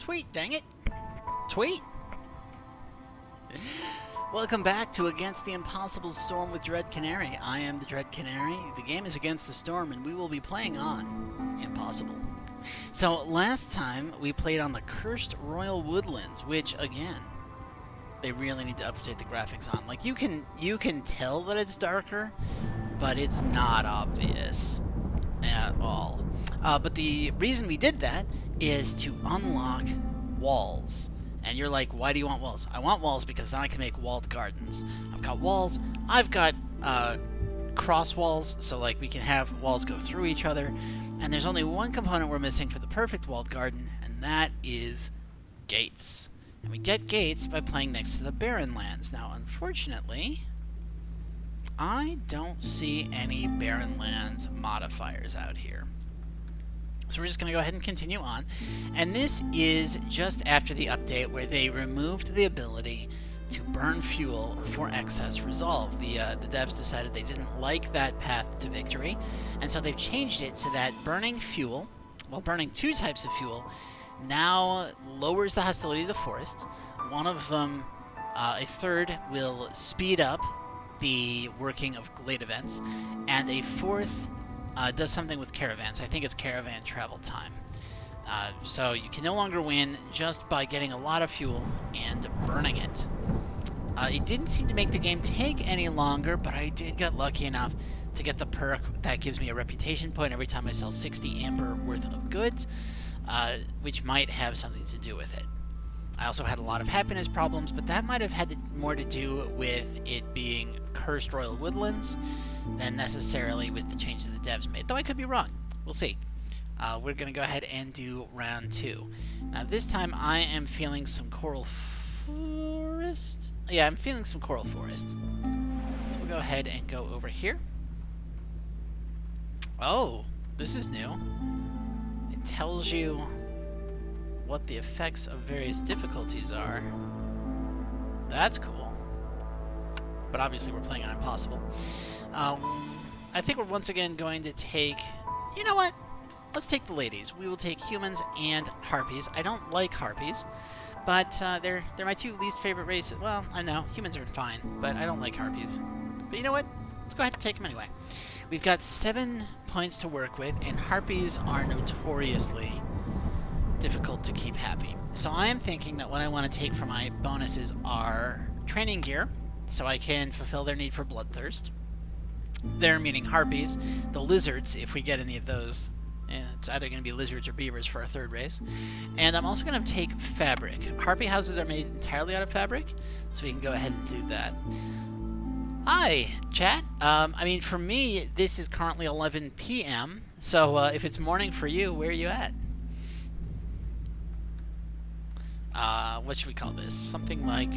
Tweet, dang it. Tweet. Welcome back to Against the Impossible Storm with Dread Canary. I am the Dread Canary. The game is Against the Storm, and we will be playing on Impossible. So, last time we played on the Cursed Royal Woodlands, which, again, they really need to update the graphics on. Like, you can tell that it's darker, but it's not obvious at all. But the reason we did that is to unlock walls. And you're like, why do you want walls? I want walls because then I can make walled gardens. I've got walls. I've got cross walls, so like we can have walls go through each other. And there's only one component we're missing for the perfect walled garden, and that is gates. And we get gates by playing next to the barren lands. Now, unfortunately, I don't see any barren lands modifiers out here. So we're just going to go ahead and continue on. And this is just after the update where they removed the ability to burn fuel for excess resolve. The devs decided they didn't like that path to victory, and so they've changed it so that burning fuel, well, burning two types of fuel, now lowers the hostility of the forest. One of them, a third, will speed up the working of glade events, and a fourth does something with caravans. I think it's caravan travel time. So you can no longer win just by getting a lot of fuel and burning it. It didn't seem to make the game take any longer, but I did get lucky enough to get the perk that gives me a reputation point every time I sell 60 amber worth of goods, which might have something to do with it. I also had a lot of happiness problems, but that might have had more to do with it being Cursed Royal Woodlands than necessarily with the change that the devs made, though I could be wrong. We'll see. We're going to go ahead and do round 2. Now this time I am feeling some coral forest. Yeah, I'm feeling some coral forest. So we'll go ahead and go over here. Oh, this is new. It tells you what the effects of various difficulties are. That's cool. But obviously we're playing on Impossible. I think we're once again going to take... You know what? Let's take the ladies. We will take humans and harpies. I don't like harpies, but they're my two least favorite races. Well, I know, humans are fine, but I don't like harpies. But you know what? Let's go ahead and take them anyway. We've got 7 points to work with, and harpies are notoriously difficult to keep happy. So I am thinking that what I want to take for my bonuses are training gear, so I can fulfill their need for bloodthirst. They're meaning harpies, the lizards, if we get any of those. And it's either going to be lizards or beavers for our third race. And I'm also going to take fabric. Harpy houses are made entirely out of fabric, so we can go ahead and do that. Hi, chat. I mean, for me, this is currently 11 p.m., so if it's morning for you, where are you at? What should we call this? Something like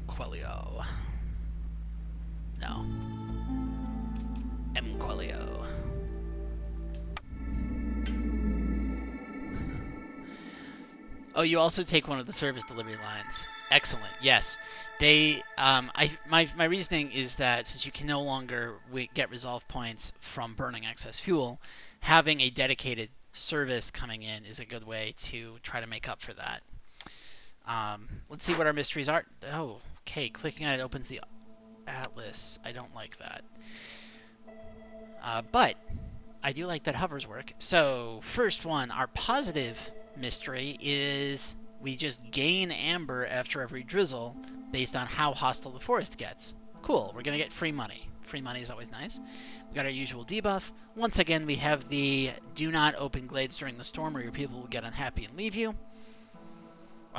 Quelio. No. Quelio. Oh, you also take one of the service delivery lines. Excellent. Yes. They my reasoning is that since you can no longer get resolve points from burning excess fuel, having a dedicated service coming in is a good way to try to make up for that. Let's see what our mysteries are. Oh, okay. Clicking on it opens the atlas. I don't like that. But I do like that hovers work. So first one, our positive mystery is we just gain amber after every drizzle based on how hostile the forest gets. Cool. We're going to get free money. Free money is always nice. We got our usual debuff. Once again, we have the do not open glades during the storm or your people will get unhappy and leave you.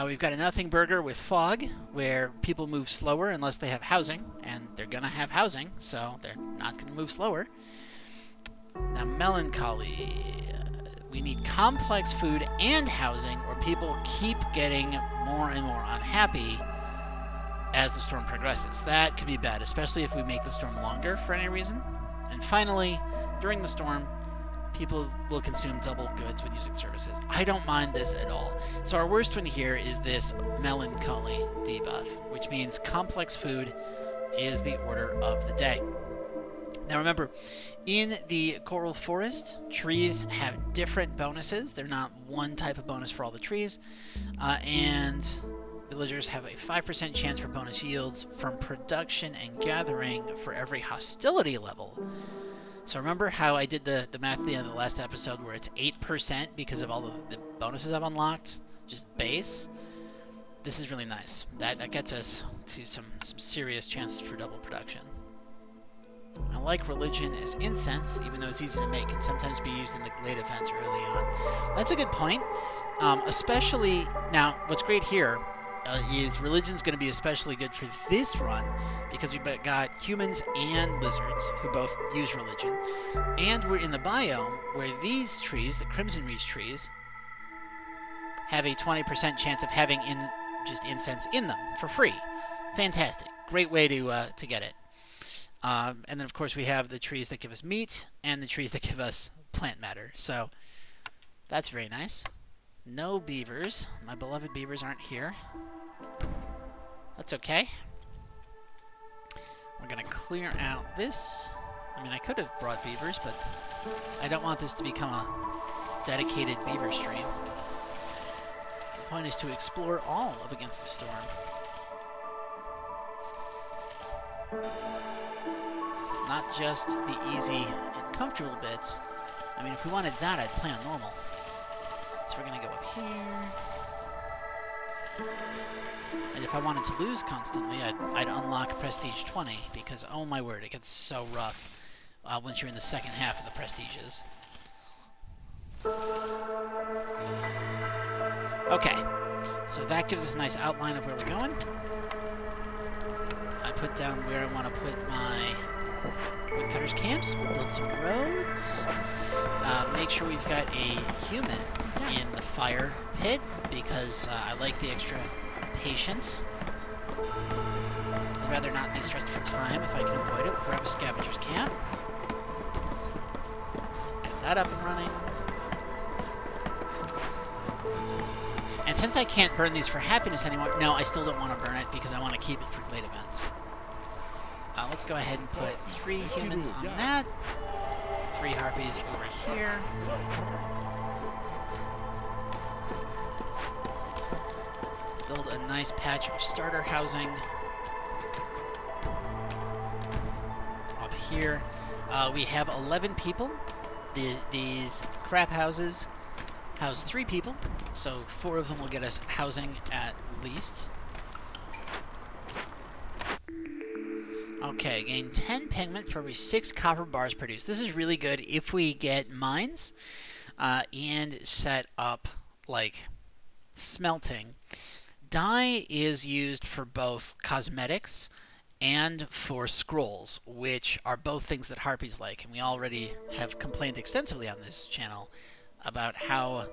We've got a nothing burger with fog, where people move slower unless they have housing, and they're going to have housing, so they're not going to move slower. Now, melancholy. We need complex food and housing, or people keep getting more and more unhappy as the storm progresses. That could be bad, especially if we make the storm longer for any reason. And finally, during the storm, people will consume double goods when using services. I don't mind this at all. So our worst one here is this melancholy debuff, which means complex food is the order of the day. Now remember, in the coral forest, trees have different bonuses. They're not one type of bonus for all the trees. And villagers have a 5% chance for bonus yields from production and gathering for every hostility level. So remember how I did the math at the end of the last episode where it's 8% because of all the bonuses I've unlocked? Just base? This is really nice. That gets us to some serious chances for double production. I like religion as incense, even though it's easy to make, can sometimes be used in the glade events early on. That's a good point. Especially, now, what's great here is religion's going to be especially good for this run, because we've got humans and lizards who both use religion. And we're in the biome where these trees, the Crimson Reach trees, have a 20% chance of having just incense in them for free. Fantastic. Great way to get it. And then, of course, we have the trees that give us meat and the trees that give us plant matter. So that's very nice. No beavers. My beloved beavers aren't here. That's okay. We're going to clear out this. I mean, I could have brought beavers, but I don't want this to become a dedicated beaver stream. The point is to explore all of Against the Storm. Not just the easy and comfortable bits. I mean, if we wanted that, I'd play on normal. So we're going to go up here. And if I wanted to lose constantly, I'd unlock Prestige 20, because, oh my word, it gets so rough once you're in the second half of the Prestiges. Okay, so that gives us a nice outline of where we're going. I put down where I want to put my woodcutters' camps. We'll build some roads. Make sure we've got a human in the fire pit, because I like the extra patience. I'd rather not be stressed for time if I can avoid it. Grab a scavenger's camp. Get that up and running. And since I can't burn these for happiness anymore, no, I still don't want to burn it because I want to keep it for glade events. Let's go ahead and put 3 humans on that. 3 harpies over here. Build a nice patch of starter housing up here. We have 11 people. These crap houses house 3 people, so 4 of them will get us housing at least. Okay, gain 10 pigment for every 6 copper bars produced. This is really good if we get mines and set up, like, smelting. Dye is used for both cosmetics and for scrolls, which are both things that harpies like. And we already have complained extensively on this channel about how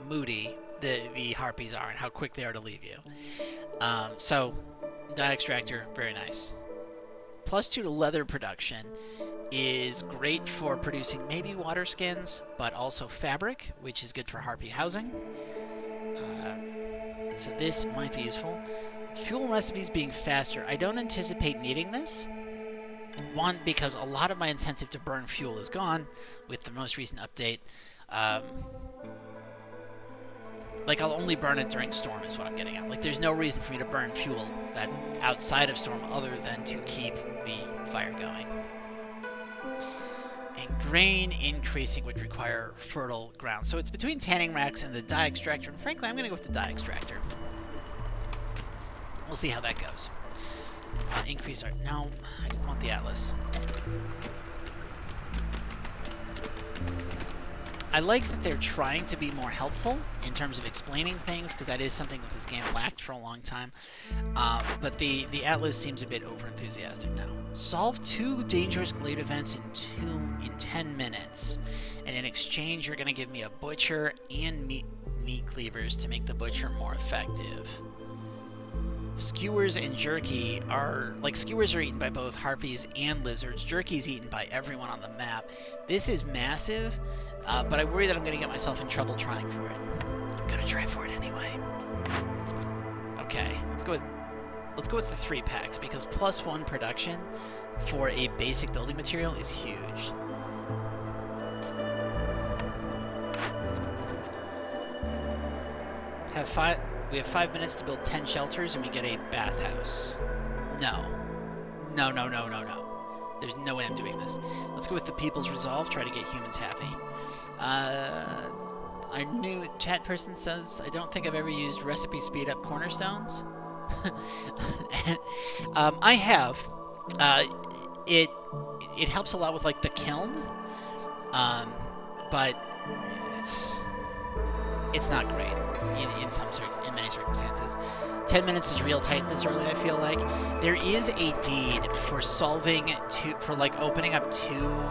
moody the harpies are and how quick they are to leave you. So, dye extractor, very nice. +2 to leather production is great for producing maybe water skins, but also fabric, which is good for harpy housing. So this might be useful. Fuel recipes being faster. I don't anticipate needing this. One, because a lot of my incentive to burn fuel is gone with the most recent update. Like, I'll only burn it during storm is what I'm getting at. Like, there's no reason for me to burn fuel that outside of storm other than to keep the fire going. And grain increasing would require fertile ground. So it's between tanning racks and the dye extractor. And frankly, I'm going to go with the dye extractor. We'll see how that goes. Increase our... No, I didn't want the atlas. I like that they're trying to be more helpful in terms of explaining things, because that is something that this game lacked for a long time. But the Atlas seems a bit over-enthusiastic now. Solve 2 dangerous glade events in 10 minutes. And in exchange, you're going to give me a butcher and meat cleavers to make the butcher more effective. Skewers and jerky are... Like, skewers are eaten by both harpies and lizards. Jerky is eaten by everyone on the map. This is massive. But I worry that I'm going to get myself in trouble trying for it. I'm going to try for it anyway. Okay, let's go with let's go with the 3 packs, because +1 production for a basic building material is huge. We have 5 minutes to build 10 shelters, and we get a bathhouse. No. No, no, no, no, no. There's no way I'm doing this. Let's go with the People's Resolve, try to get humans happy. Our new chat person says, I don't think I've ever used recipe speed up cornerstones. I have. It helps a lot with like the kiln, but it's not great in many circumstances. 10 minutes is real tight this early, I feel like. There is a deed for opening up 2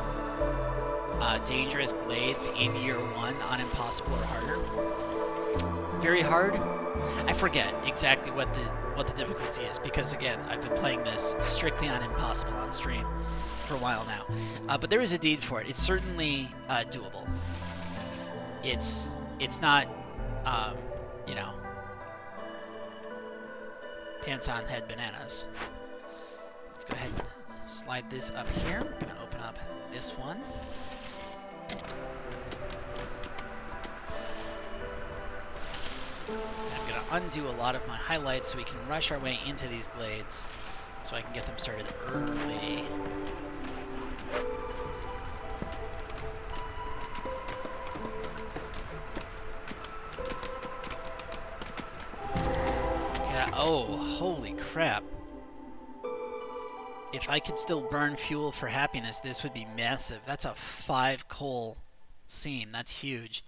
dangerous glades in year 1 on impossible or harder. Very hard. I forget exactly what the difficulty is, because again, I've been playing this strictly on impossible on stream for a while now. But there is a deed for it. It's certainly doable. It's not, you know, pants on head bananas. Let's go ahead and slide this up here. I'm gonna open up this one. I'm gonna undo a lot of my highlights so we can rush our way into these glades so I can get them started early. Yeah, oh, holy crap. If I could still burn fuel for happiness, this would be massive. That's a 5 coal seam. That's huge.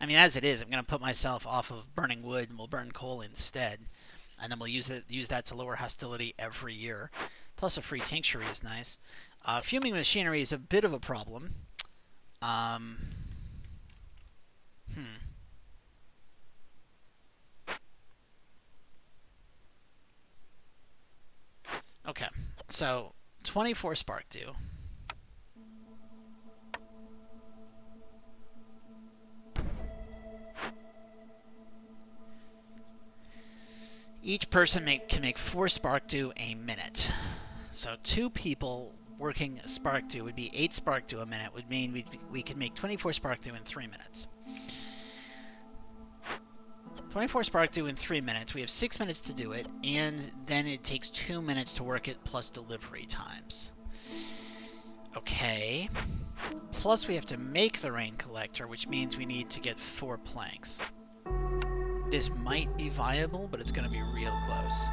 I mean, as it is, I'm going to put myself off of burning wood and we'll burn coal instead. And then we'll use that to lower hostility every year. Plus a free tinctury is nice. Fuming machinery is a bit of a problem. Okay, so 24 spark dew. Each person can make 4 spark dew a minute. So 2 people working spark dew would be 8 spark dew a minute, would mean we could make 24 spark dew in 3 minutes. 24 spark dew in 3 minutes. We have 6 minutes to do it, and then it takes 2 minutes to work it plus delivery times. Okay. Plus we have to make the rain collector, which means we need to get 4 planks. This might be viable, but it's going to be real close.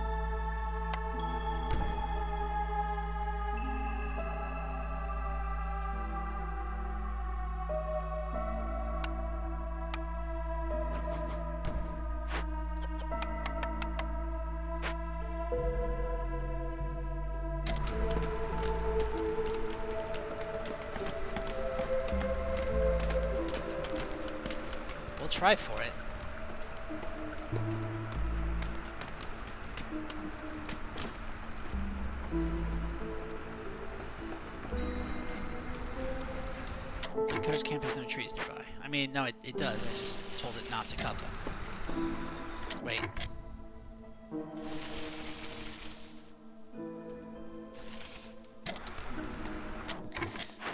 We'll try for it. Cutter's camp has no trees nearby. I mean, no, it does. I just told it not to cut them. Wait.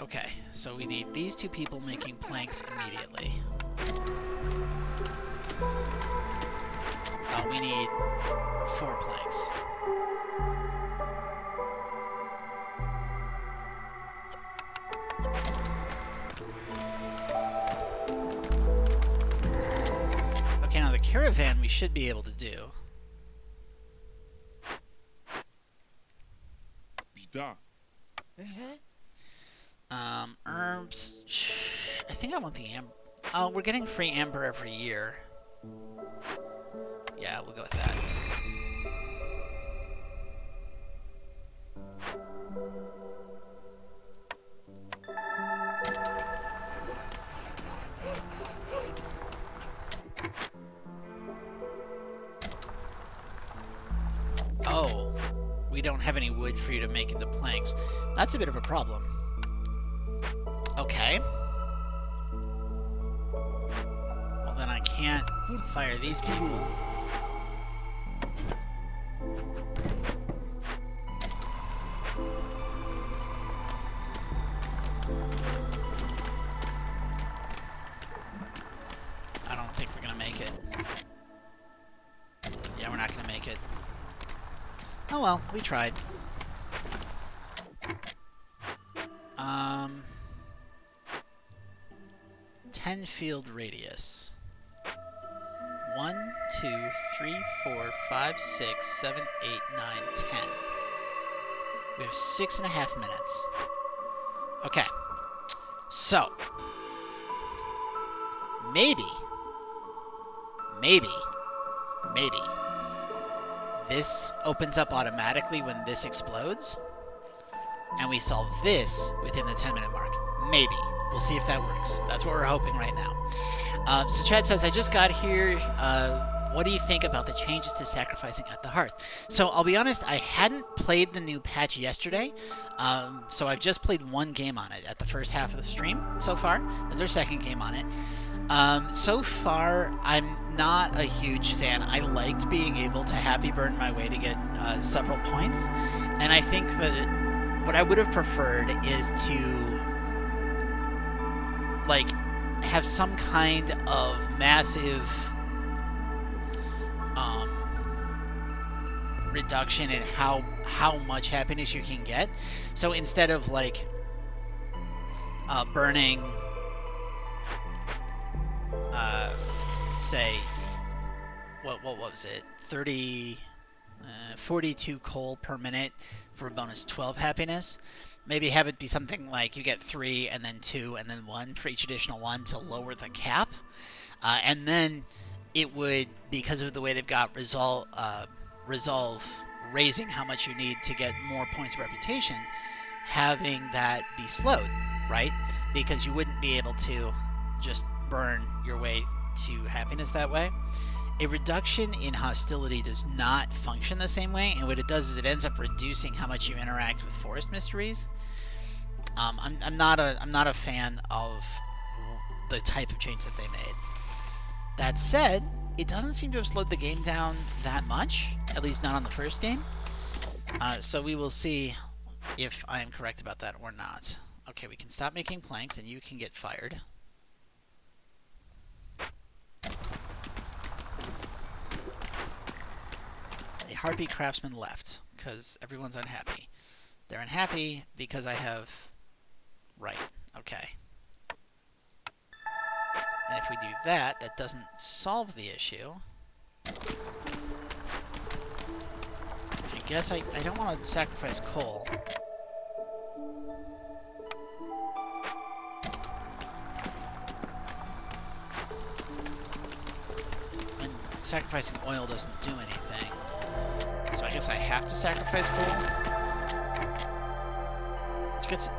Okay, so we need these 2 people making planks immediately. We need 4 planks. Okay, now the caravan we should be able to do. Herbs. I think I want the amber. Oh, we're getting free amber every year. Yeah, we'll go with that. Oh, we don't have any wood for you to make into planks. That's a bit of a problem. Okay. Well, then I can't fire these people. Oh well, we tried. 10 field radius. 1, 2, 3, 4, 5, 6, 7, 8, 9, 10. We have 6.5 minutes. Okay. So, maybe, this opens up automatically when this explodes, and we solve this within the 10-minute mark. Maybe. We'll see if that works. That's what we're hoping right now. So Chad says, I just got here. What do you think about the changes to sacrificing at the hearth? So I'll be honest, I hadn't played the new patch yesterday, so I've just played one game on it at the first half of the stream so far. There's our second game on it. So far, I'm not a huge fan. I liked being able to happy burn my way to get several points, and I think that what I would have preferred is to like have some kind of massive reduction in how much happiness you can get. So instead of like burning say what was it, 42 coal per minute for a bonus 12 happiness, maybe have it be something like you get 3 and then 2 and then 1 for each additional one to lower the cap, and then it would, because of the way they've got resolve raising how much you need to get more points of reputation, having that be slowed, right? Because you wouldn't be able to just burn your way to happiness that way. A reduction in hostility does not function the same way, and what it does is it ends up reducing how much you interact with forest mysteries. I'm not a fan of the type of change that they made. That said, it doesn't seem to have slowed the game down that much, at least not on the first game. So we will see if I am correct about that or not. Okay, we can stop making planks and you can get fired. A harpy craftsman left because everyone's unhappy. They're unhappy because I have... Right, okay. And if we do that, that doesn't solve the issue. I guess I don't want to sacrifice coal. And sacrificing oil doesn't do anything. So I guess I have to sacrifice coal. Which gets... It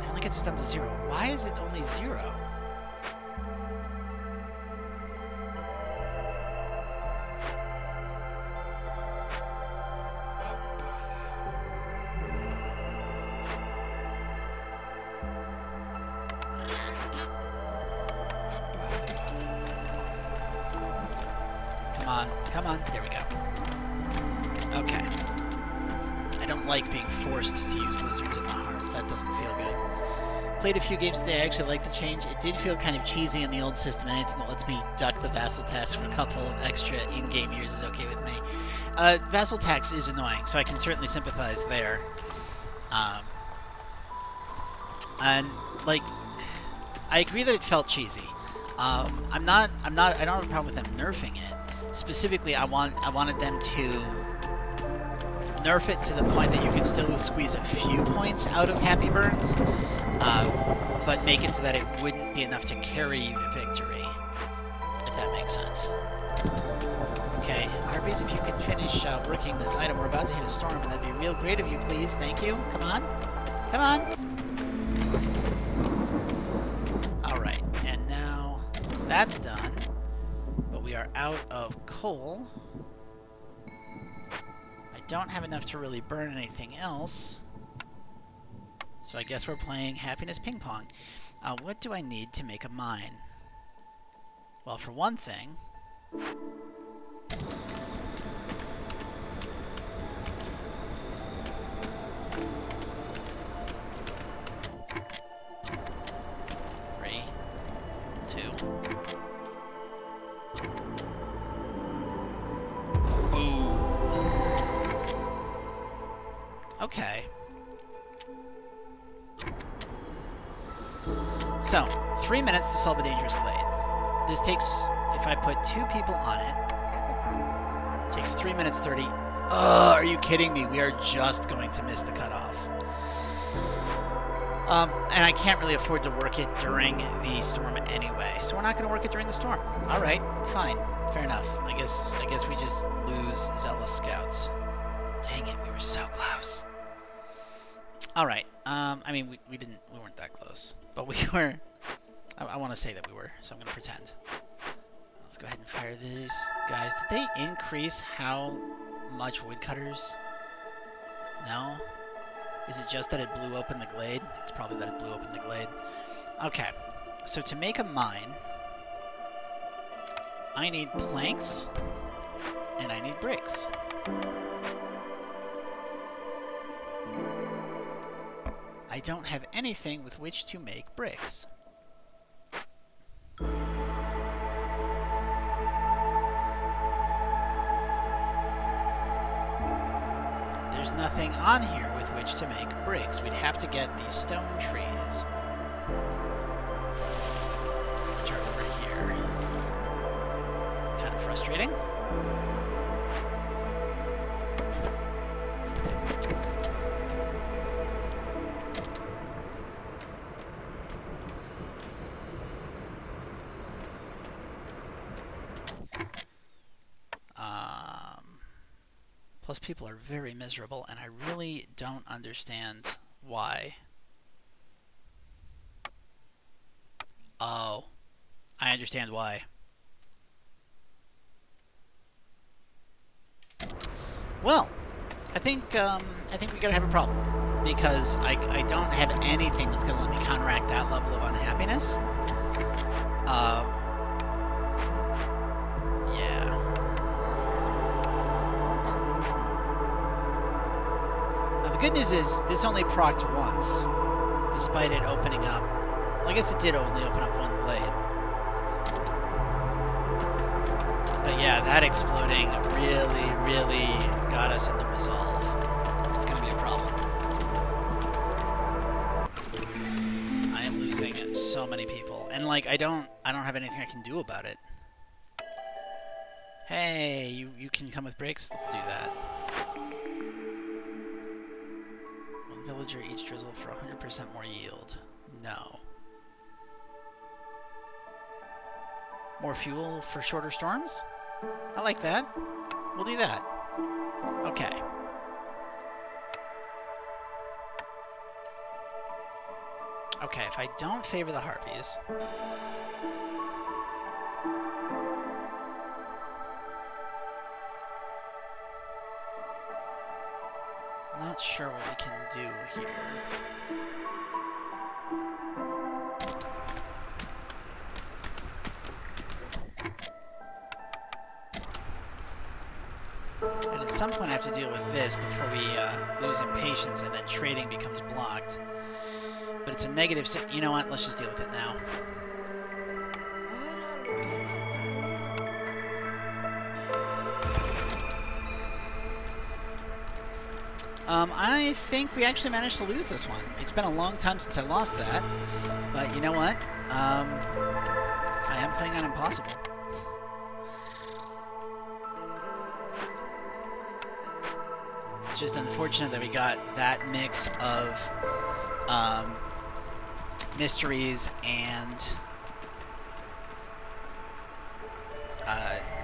only gets us down to 0. Why is it only 0? Come on, there we go. Okay. I don't like being forced to use lizards in the hearth. That doesn't feel good. Played a few games today. I actually like the change. It did feel kind of cheesy in the old system. Anything that lets me duck the vassal tax for a couple of extra in-game years is okay with me. Vassal tax is annoying, so I can certainly sympathize there. And like, I agree that it felt cheesy. I don't have a problem with them nerfing it. Specifically, I wanted them to nerf it to the point that you can still squeeze a few points out of Happy Burns, but make it so that it wouldn't be enough to carry you to victory, if that makes sense. Okay, Harpies, if you can finish working this item, we're about to hit a storm, and that'd be real great of you, please. Thank you. Come on. Come on. Alright, and now that's done. We are out of coal. I don't have enough to really burn anything else. So I guess we're playing Happiness Ping Pong. What do I need to make a mine? Well, for one thing... Three, 2... So, 3 minutes to solve a dangerous glade. This takes, if I put 2 people on it, takes 3 minutes 30. Oh, are you kidding me? We are just going to miss the cutoff. And I can't really afford to work it during the storm anyway, so we're not going to work it during the storm. All right, fine, fair enough. I guess we just lose zealous scouts. Dang it, we were so close. All right. I mean, we weren't that close, but we were. I want to say that we were, so I'm going to pretend. Let's go ahead and fire these guys. Did they increase how much woodcutters? No? Is it just that it blew open the glade? It's probably that it blew open the glade. Okay. So to make a mine, I need planks, and I need bricks. I don't have anything with which to make bricks. There's nothing on here with which to make bricks. We'd have to get these stone trees, which are over here. It's kind of frustrating. Plus, people are very miserable, and I really don't understand why. Oh, I understand why. Well, I think we gotta have a problem, because I don't have anything that's gonna let me counteract that level of unhappiness. The good news is, this only procced once, despite it opening up. Well, I guess it did only open up one blade. But yeah, that exploding really got us in the resolve. It's going to be a problem. I am losing so many people. And, like, I don't have anything I can do about it. Hey, you can come with bricks? Let's do that. Villager each drizzle for 100% more yield. No. More fuel for shorter storms? I like that. We'll do that. Okay. Okay, if I don't favor the harpies... Not sure what we can do here. And at some point I have to deal with this before we lose impatience and then trading becomes blocked. But it's a negative... You know what? Let's just deal with it now. I think we actually managed to lose this one. It's been a long time since I lost that, but you know what? I am playing on impossible. It's just unfortunate that we got that mix of mysteries and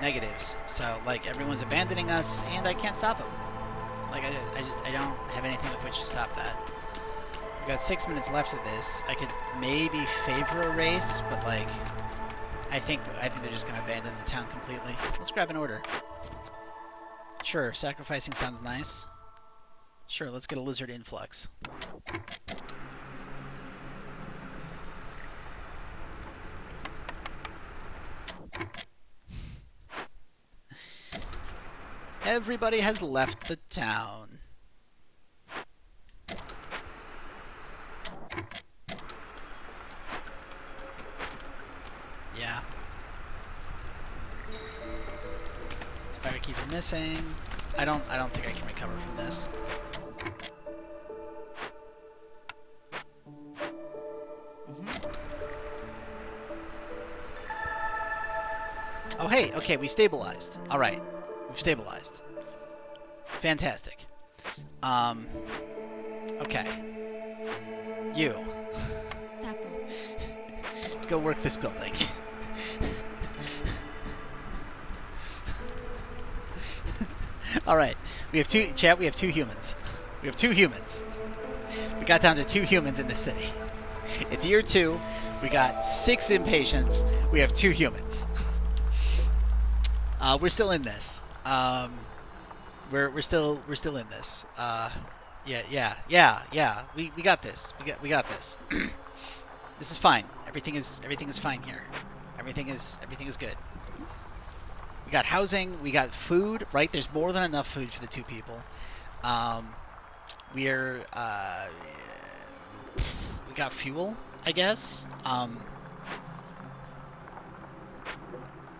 negatives. So, like, everyone's abandoning us, and I can't stop them. Like, I don't have anything with which to stop that. We've got 6 minutes left of this. I could maybe favor a race, but, like, I think they're just going to abandon the town completely. Let's grab an order. Sure, sacrificing sounds nice. Sure, let's get a lizard influx. Everybody has left the town. Yeah. Firekeeper missing. I don't think I can recover from this. Oh, hey, okay, we stabilized. All right, we've stabilized. Fantastic. Okay. You. Go work this building. All right, we have two, chat, we have 2 humans. We have 2 humans. We got down to 2 humans in this city. It's year 2. We got 6 impatients. We have 2 humans. We're still in this. We're still in this. Yeah. We got this. We got this. This is fine. Everything is fine here. Everything is good. We got housing. We got food. Right? There's more than enough food for the 2 people. We got fuel, I guess.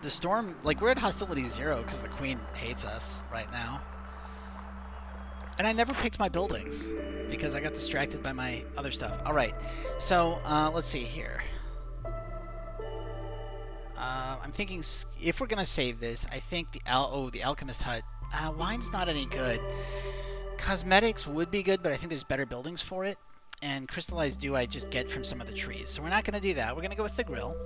The storm, like, we're at hostility 0 because the queen hates us right now. And I never picked my buildings because I got distracted by my other stuff. All right, so let's see here. I'm thinking if we're gonna save this, I think the alchemist hut. Wine's not any good. Cosmetics would be good, but I think there's better buildings for it. And crystallized dew I just get from some of the trees. So we're not going to do that. We're going to go with the grill.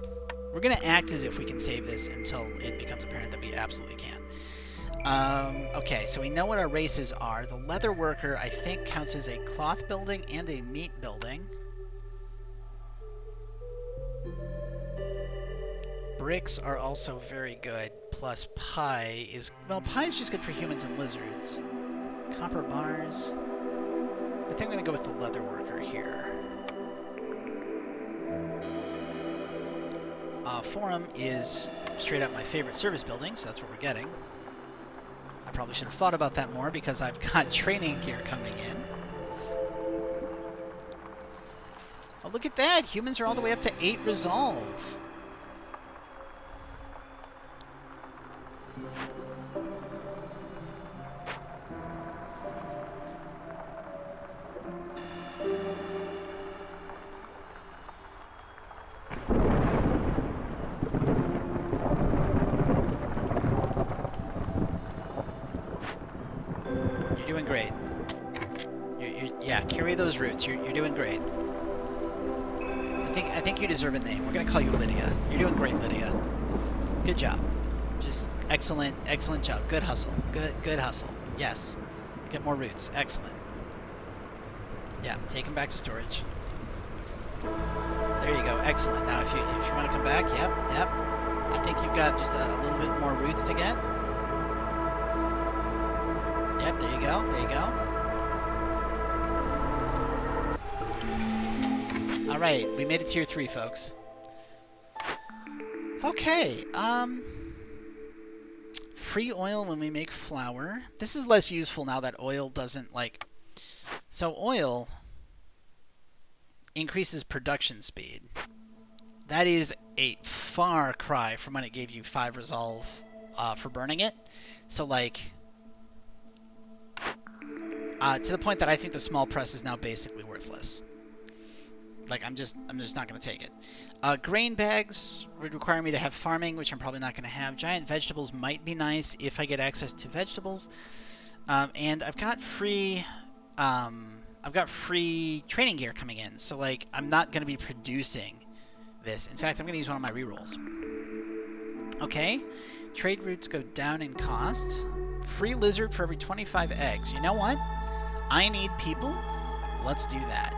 We're going to act as if we can save this until it becomes apparent that we absolutely can't. Okay, so we know what our races are. The leather worker, I think, counts as a cloth building and a meat building. Bricks are also very good. Plus pie is... Well, pie is just good for humans and lizards. Copper bars... I think I'm going to go with the leather worker here. Forum is straight up my favorite service building, so that's what we're getting. I probably should have thought about that more because I've got training gear coming in. Oh, look at that! Humans are all the way up to 8 resolve. Great. Yeah, carry those roots. You're doing great. I think you deserve a name. We're gonna call you Lydia. You're doing great, Lydia. Good job. Just excellent job. Good hustle. Good hustle. Yes. Get more roots. Excellent. Yeah, take them back to storage. There you go. Excellent. Now, if you want to come back, yep. I think you've got just a little bit more roots to get. Yep, there you go. All right, we made it tier 3, folks. Okay, free oil when we make flour. This is less useful now that oil doesn't, like... So oil increases production speed. That is a far cry from when it gave you 5 resolve for burning it. So, like... to the point that I think the small press is now basically worthless. Like, I'm just not going to take it. Grain bags would require me to have farming, which I'm probably not going to have. Giant vegetables might be nice if I get access to vegetables. And I've got free training gear coming in, so, like, I'm not going to be producing this. In fact, I'm going to use one of my rerolls. Okay, trade routes go down in cost. Free lizard for every 25 eggs. You know what? I need people. Let's do that.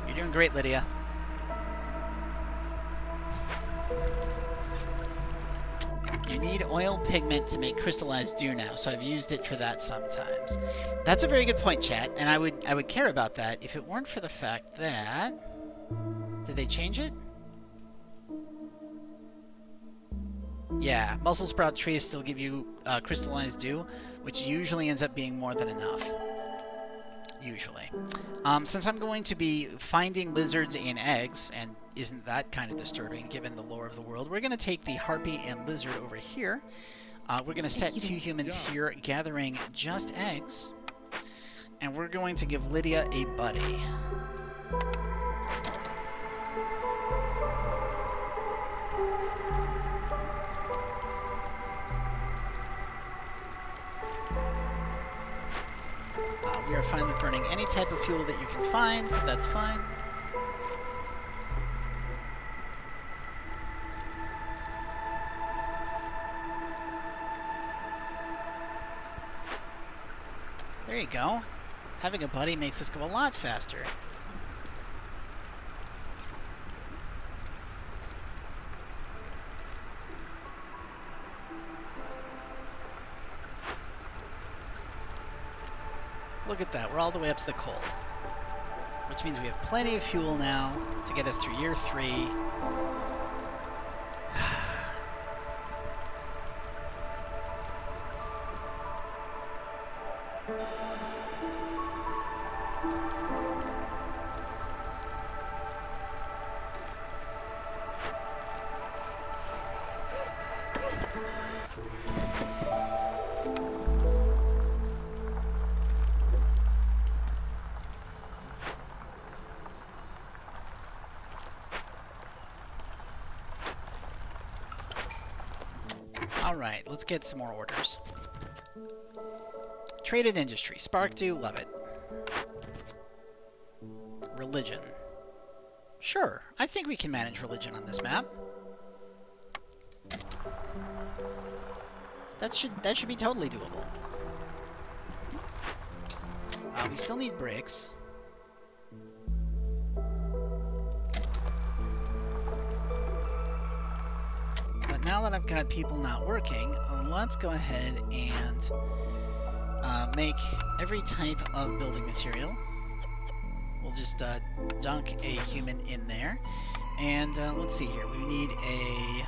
You're doing great, Lydia. You need oil pigment to make crystallized dew now, so I've used it for that sometimes. That's a very good point, chat, and I would care about that if it weren't for the fact that... Did they change it? Yeah, mussel sprout trees still give you crystallized dew, which usually ends up being more than enough. Usually. Since I'm going to be finding lizards in eggs, and isn't that kind of disturbing given the lore of the world, we're going to take the harpy and lizard over here. We're going to set 2 humans here gathering just eggs. And we're going to give Lydia a buddy. We are fine with burning any type of fuel that you can find, so that's fine. There you go. Having a buddy makes this go a lot faster. Look at that, we're all the way up to the coal. Which means we have plenty of fuel now to get us through year 3. Alright, let's get some more orders. Trade and industry. Spark do, love it. Religion. Sure, I think we can manage religion on this map. That should be totally doable. We still need bricks. Now that I've got people not working, let's go ahead and make every type of building material. We'll just dunk a human in there. And let's see here. We need a...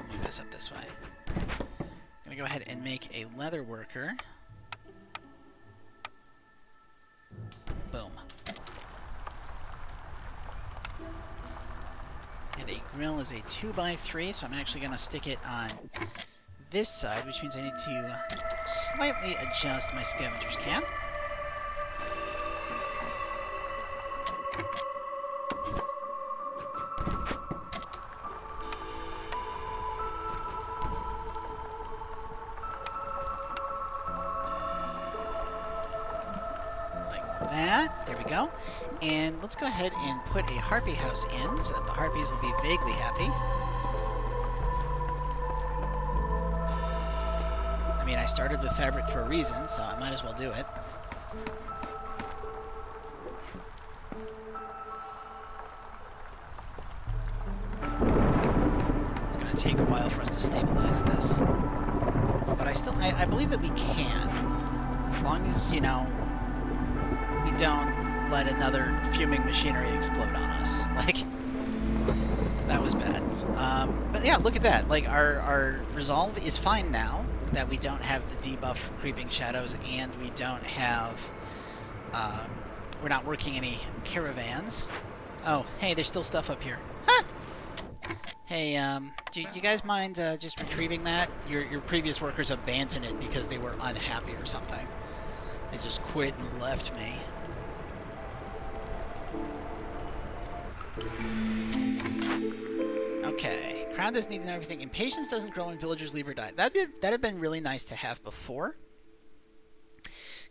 move this up this way. I'm going to go ahead and make a leather worker. Boom. And a grill is a 2x3, so I'm actually going to stick it on this side, which means I need to slightly adjust my scavenger's camp. That. There we go. And let's go ahead and put a harpy house in so that the harpies will be vaguely happy. I mean, I started with fabric for a reason, so I might as well do it. It's going to take a while for us to stabilize this. But I believe that we can. As long as, you know, we don't let another fuming machinery explode on us. Like, that was bad. But yeah, look at that. Like, our resolve is fine now that we don't have the debuff from creeping shadows and we don't have, we're not working any caravans. Oh, hey, there's still stuff up here. Huh! Hey, do you guys mind just retrieving that? Your previous workers abandoned it because they were unhappy or something. They just quit and left me. Okay. Crown doesn't need everything. Impatience doesn't grow when villagers leave or die. That'd have been really nice to have before.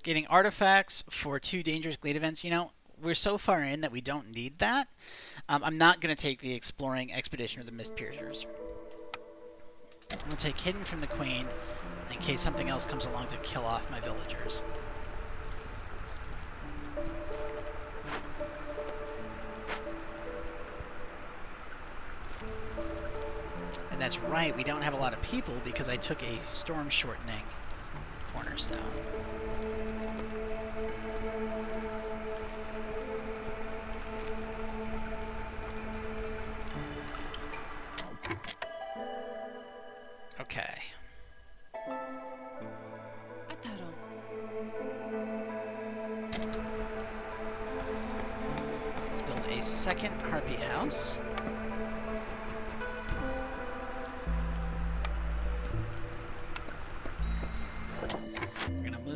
Getting artifacts for 2 dangerous glade events. You know, we're so far in that we don't need that. I'm not going to take the exploring expedition or the mist piercers. We'll take hidden from the queen in case something else comes along to kill off my villagers. And that's right, we don't have a lot of people because I took a storm shortening cornerstone. Okay. Let's build a second harpy house.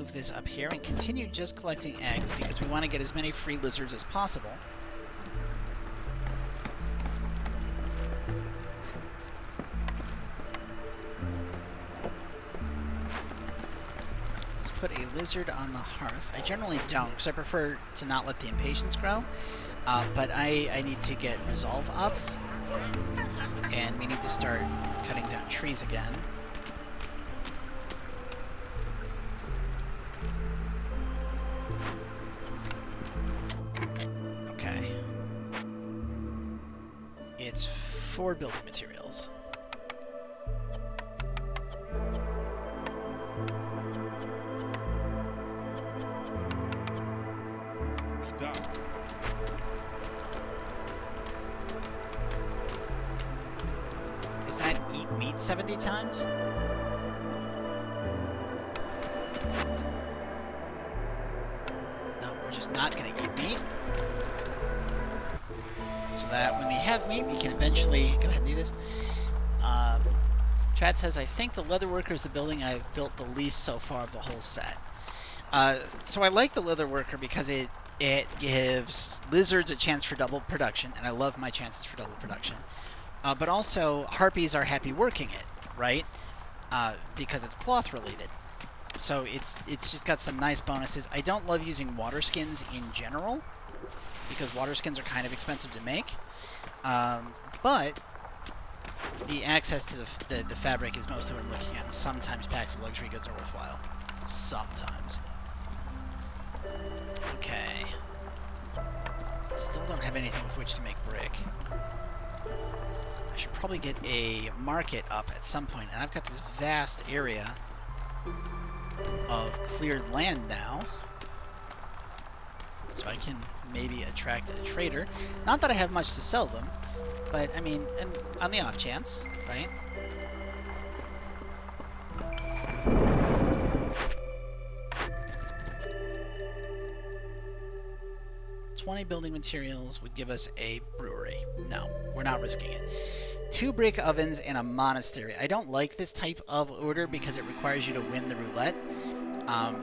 move this up here and continue just collecting eggs because we want to get as many free lizards as possible. Let's put a lizard on the hearth. I generally don't because I prefer to not let the impatience grow, but I need to get resolve up, and we need to start cutting down trees again. It's 4 building materials. Is that eat meat 70 times? No, we're just not gonna eat meat. So that when we have meat, we can eventually... Go ahead and do this. Chad says, I think the leatherworker is the building I've built the least so far of the whole set. So I like the leatherworker because it gives lizards a chance for double production, and I love my chances for double production. But also, harpies are happy working it, right? Because it's cloth related. So it's just got some nice bonuses. I don't love using water skins in general, because water skins are kind of expensive to make. But the access to the fabric is mostly what I'm looking at. And sometimes packs of luxury goods are worthwhile. Sometimes. Okay. Still don't have anything with which to make brick. I should probably get a market up at some point. And I've got this vast area of cleared land now. So I can maybe attract a trader. Not that I have much to sell them, but I mean, and on the off chance, right? $20 building materials would give us a brewery. No, we're not risking it. 2 brick ovens and a monastery. I don't like this type of order because it requires you to win the roulette,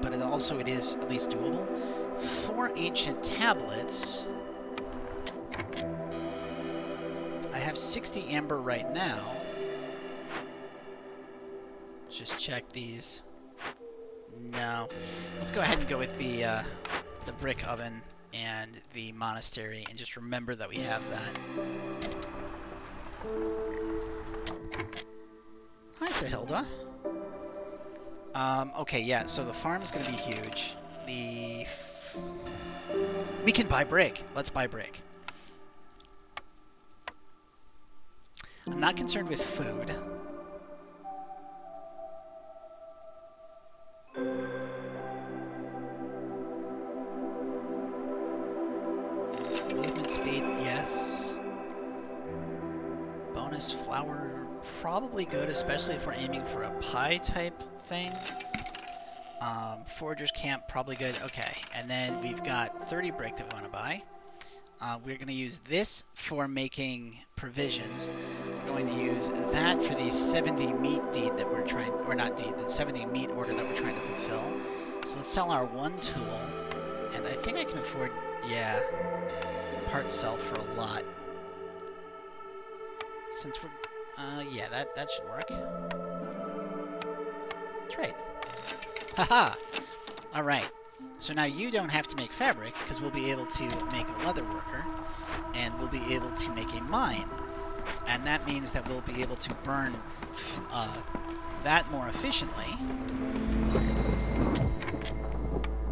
but it is at least doable. 4 ancient tablets. I have 60 amber right now. Let's just check these. No. Let's go ahead and go with the brick oven and the monastery, and just remember that we have that. Hi, Sahilda. Okay, yeah, so the farm is going to be huge. We can buy brick. Let's buy brick. I'm not concerned with food. Movement speed, yes. Bonus flour, probably good, especially if we're aiming for a pie type thing. Foragers camp, probably good. Okay, and then we've got 30 brick that we want to buy. We're going to use this for making provisions. We're going to use that for the 70 meat deed that we're trying, or not deed, the 70 meat order that we're trying to fulfill. So let's sell our 1 tool, and I think I can afford, yeah, parts sell for a lot. Since we're, yeah, that should work. Trade. Haha! Alright, so now you don't have to make fabric, because we'll be able to make a leather worker, and we'll be able to make a mine. And that means that we'll be able to burn that more efficiently.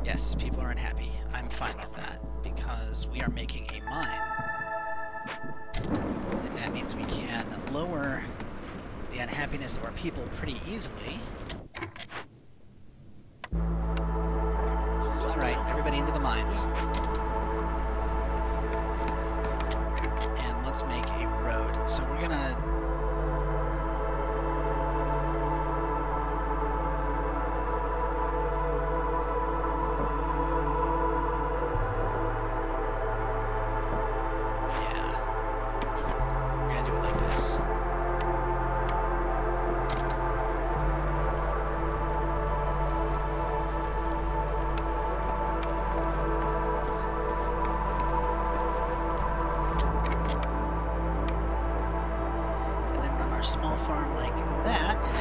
Yes, people are unhappy. I'm fine with that, because we are making a mine. And that means we can lower the unhappiness of our people pretty easily. Alright, everybody into the mines. And let's make a road. So we're gonna... Yeah. We're gonna do it like this.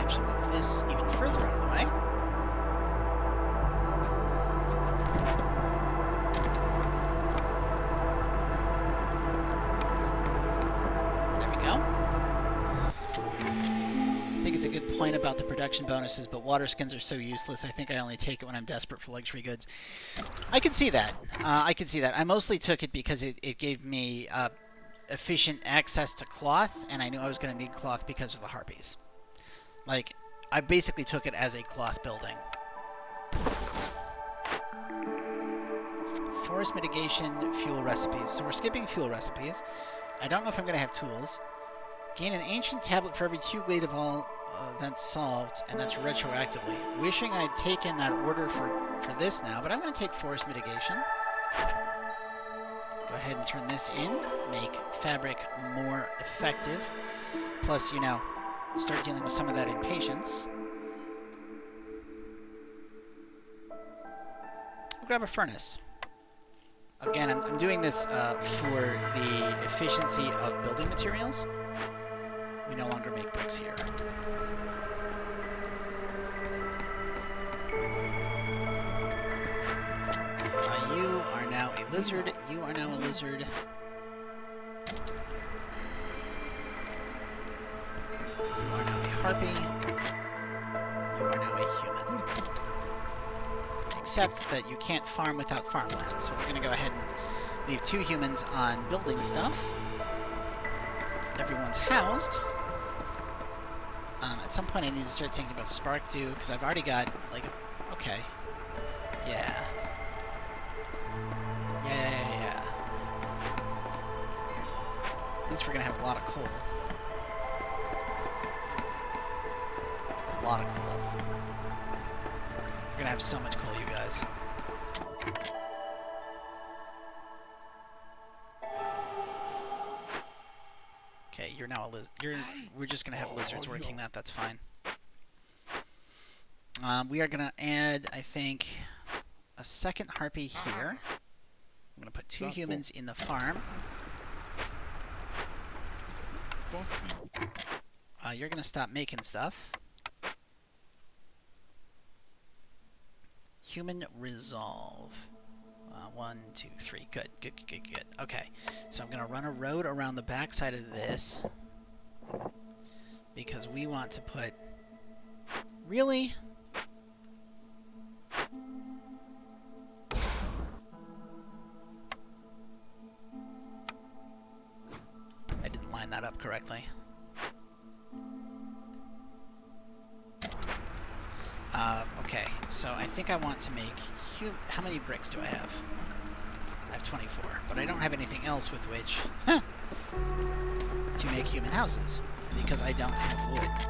actually move this even further out of the way. There we go. I think it's a good point about the production bonuses, but water skins are so useless. I think I only take it when I'm desperate for luxury goods. I can see that. I can see that. I mostly took it because it gave me efficient access to cloth, and I knew I was going to need cloth because of the harpies. Like, I basically took it as a cloth building. Forest mitigation, fuel recipes. So we're skipping fuel recipes. I don't know if I'm going to have tools. Gain an ancient tablet for every 2 glade of all events solved, and that's retroactively. Wishing I'd taken that order for this now, but I'm going to take forest mitigation. Go ahead and turn this in, make fabric more effective. Plus, you know, start dealing with some of that impatience. We'll grab a furnace. Again, I'm doing this for the efficiency of building materials. We no longer make bricks here. You are now a lizard. You are now a lizard. You are now a harpy. You are now a human. Except that you can't farm without farmland, so we're going to go ahead and leave 2 humans on building stuff. Everyone's housed. At some point I need to start thinking about spark dew, because I've already got, like, okay. Yeah. Yeah. At least we're going to have a lot of coal. A lot of coal. We're going to have so much coal, you guys. Okay, you're now a lizard. We're just going to have lizards working that. That's fine. We are going to add, I think, a second harpy here. I'm going to put 2 humans in the farm. You're going to stop making stuff. Human resolve. 1, 2, 3. Good. Okay, so I'm going to run a road around the backside of this because we want to put... Really? I didn't line that up correctly. Okay, so I think I want to make... How many bricks do I have? I have 24, but I don't have anything else with which to make human houses, because I don't have wood.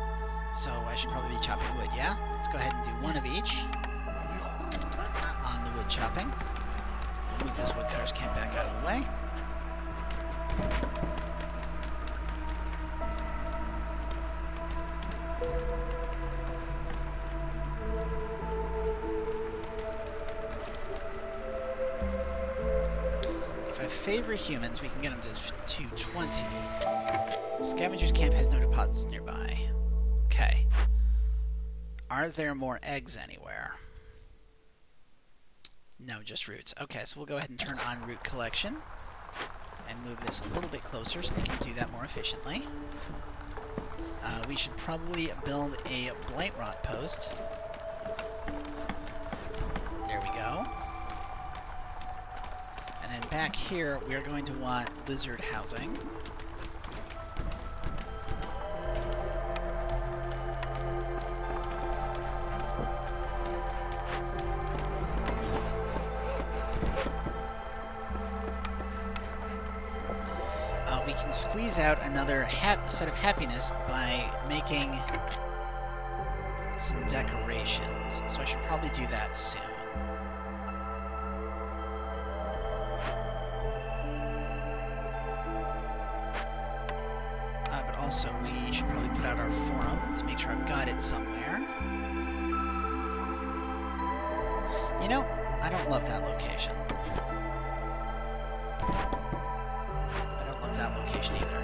So I should probably be chopping wood, yeah? Let's go ahead and do 1 of each on the wood chopping. Move this woodcutter's camp back out of the way. Favor humans, we can get them to 220. Scavenger's camp has no deposits nearby. Okay. Are there more eggs anywhere? No, just roots. Okay, so we'll go ahead and turn on root collection and move this a little bit closer so they can do that more efficiently. We should probably build a blight rot post. There we go. And then back here, we are going to want lizard housing. We can squeeze out another set of happiness by making some decorations. So I should probably do that soon. Also, we should probably put out our forum to make sure I've got it somewhere. You know, I don't love that location. I don't love that location either.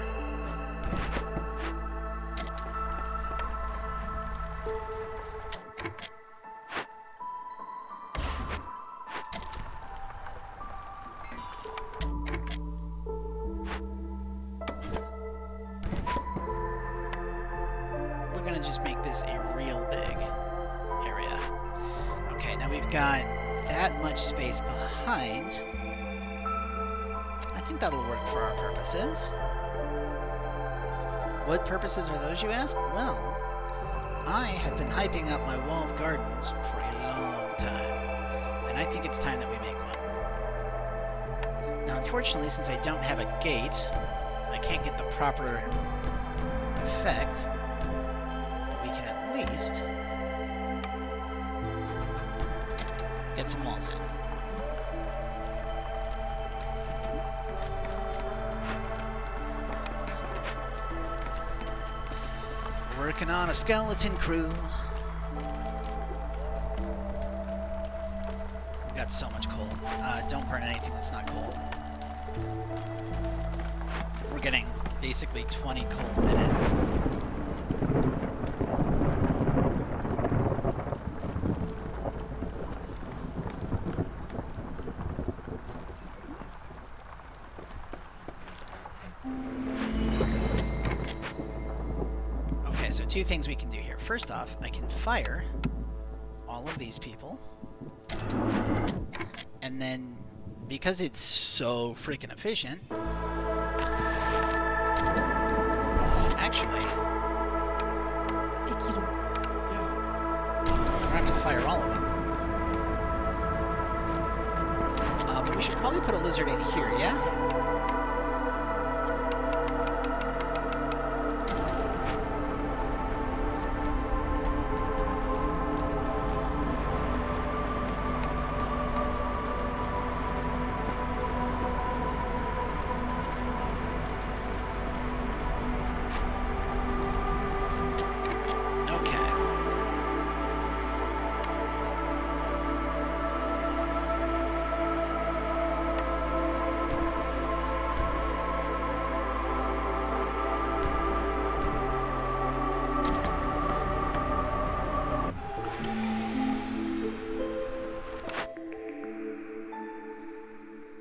make this a real big area. Okay, now we've got that much space behind. I think that'll work for our purposes. What purposes are those, you ask? Well, I have been hyping up my walled gardens for a long time, and I think it's time that we make one. Now, unfortunately, since I don't have a gate, I can't get the proper effect, but we can at least get some walls in. Working on a skeleton crew. We've got so much coal. Don't burn anything that's not coal. We're getting basically 20 coal a minute. Okay, so two things we can do here. First off, I can fire all of these people. And then, because it's so freaking efficient, actually, I don't have to fire all of them. But we should probably put a lizard in here, yeah?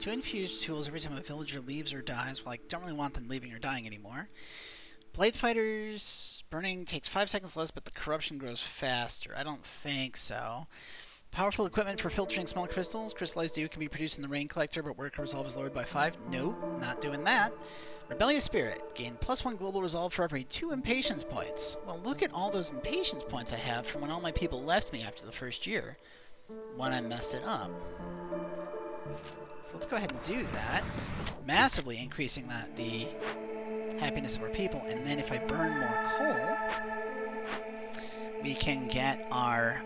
To infuse tools every time a villager leaves or dies. Well, I don't really want them leaving or dying anymore. Blade fighters burning takes 5 seconds less, but the corruption grows faster. I don't think so. Powerful equipment for filtering small crystals. Crystallized dew can be produced in the rain collector, but worker resolve is lowered by 5. Nope, not doing that. Rebellious spirit. Gain +1 global resolve for every 2 impatience points. Well, look at all those impatience points I have from when all my people left me after the first year, when I messed it up. So let's go ahead and do that, massively increasing the happiness of our people, and then if I burn more coal, we can get our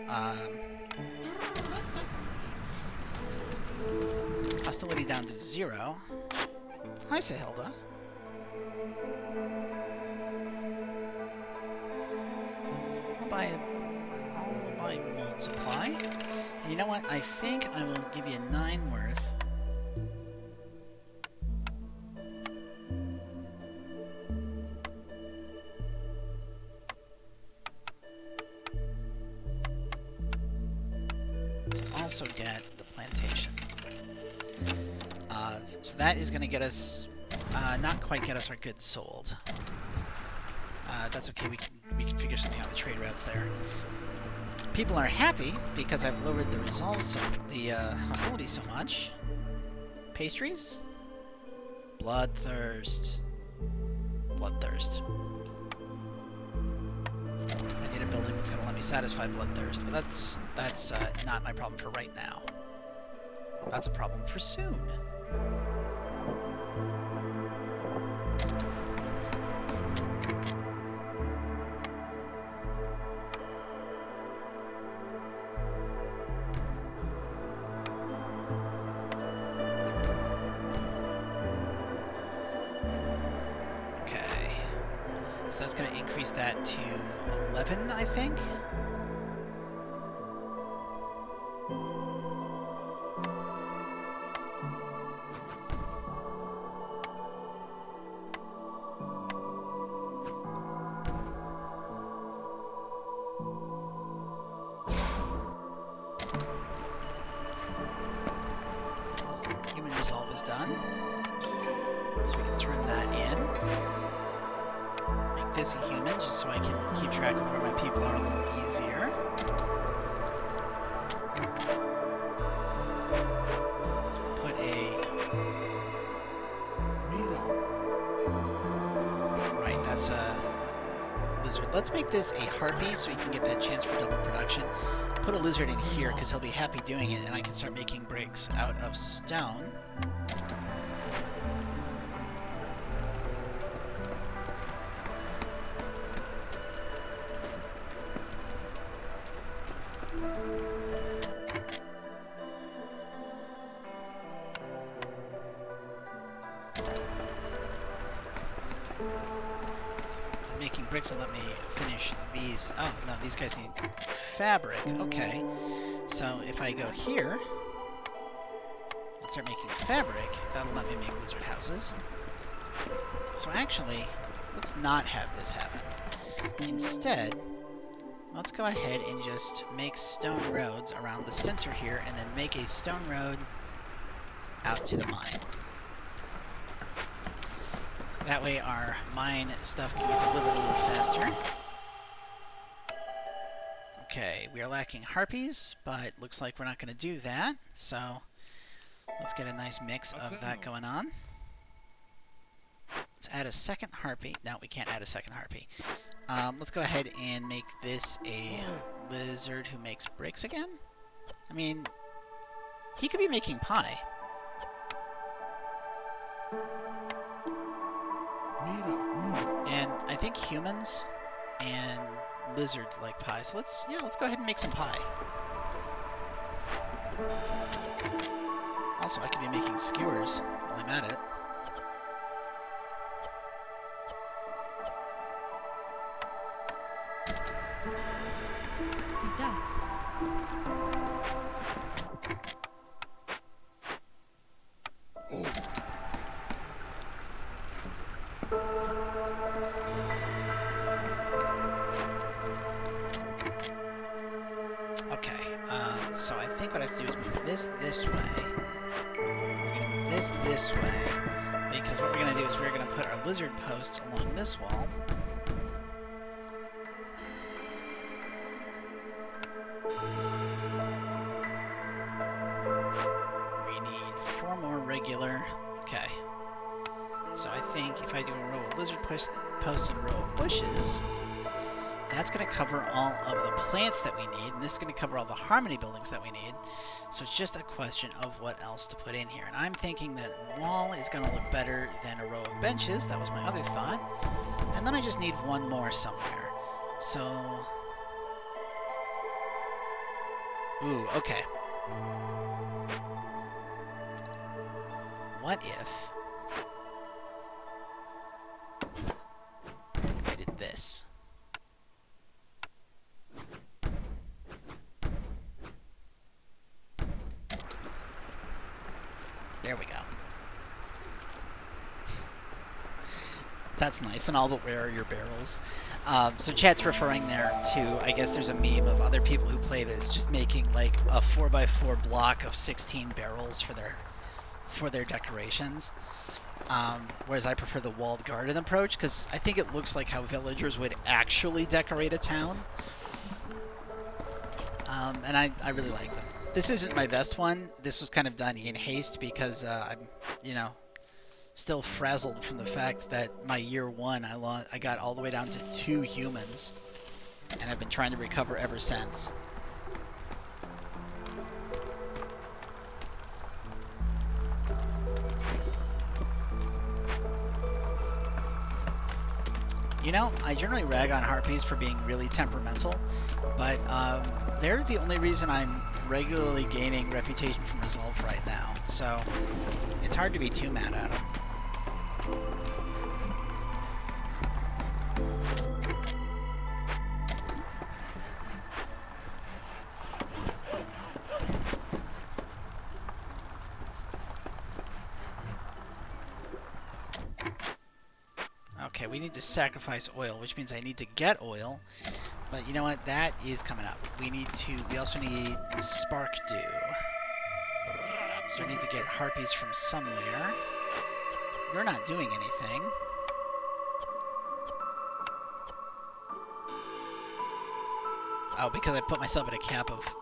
hostility down to 0. Hi, Sahilda. I'll buy mold supply. And you know what? I think I will give you a 9 worth. Also get the plantation. So that is going to get us, not quite get us our goods sold. That's okay. We can figure something out with the trade routes there. People are happy because I've lowered the hostility so much. Pastries, bloodthirst. I need a building that's going to let me satisfy bloodthirst, but that's not my problem for right now. That's a problem for soon. Okay. So that's going to increase that to 11, I think. Human resolve is done. So we can turn that in. Make this a human, just so I can keep track of where my people are a little easier. Put a... Right, that's a lizard. Let's make this a harpy so we can get that chance for double production. Put a lizard in here because he'll be happy doing it, and I can start making bricks out of stone. Making bricks will let me finish these. Oh, no, these guys need fabric. Okay. So if I go here and start making fabric, that'll let me make lizard houses. So actually, let's not have this happen. Instead, let's go ahead and just make stone roads around the center here and then make a stone road out to the mine. That way our mine stuff can get delivered a little faster. Okay, we are lacking harpies, but looks like we're not going to do that. So let's get a nice mix of that going on. Let's add a second harpy. No, we can't add a second harpy. Let's go ahead and make this a lizard who makes bricks again. I mean, he could be making pie. And I think humans and lizards like pie. So let's go ahead and make some pie. Also, I could be making skewers while I'm at it. So I think what I have to do is move this way. We're going to move this way, because what we're going to do is we're going to put our lizard posts along this wall. We need 4 more regular. Okay. So I think if I do a row of lizard posts and a row of bushes, that's going to cover all of the plants that we need, and this is going to cover all the harmony buildings that we need. So it's just a question of what else to put in here. And I'm thinking that wall is going to look better than a row of benches. That was my other thought. And then I just need 1 more somewhere. So... Ooh, okay. What if I did this? There we go. That's nice and all, but where are your barrels? So chat's referring there to, I guess there's a meme of other people who play this just making like a 4x4 block of 16 barrels for their decorations. Whereas I prefer the walled garden approach, because I think it looks like how villagers would actually decorate a town. And I really like them. This isn't my best one. This was kind of done in haste because I'm, still frazzled from the fact that my year 1 I got all the way down to 2 humans, and I've been trying to recover ever since. I generally rag on harpies for being really temperamental, but they're the only reason I'm regularly gaining reputation from Resolve right now, so it's hard to be too mad at them. Okay, we need to sacrifice oil, which means I need to get oil. But you know what? That is coming up. We also need spark dew. So we need to get harpies from somewhere. You're not doing anything. Oh, because I put myself at a cap of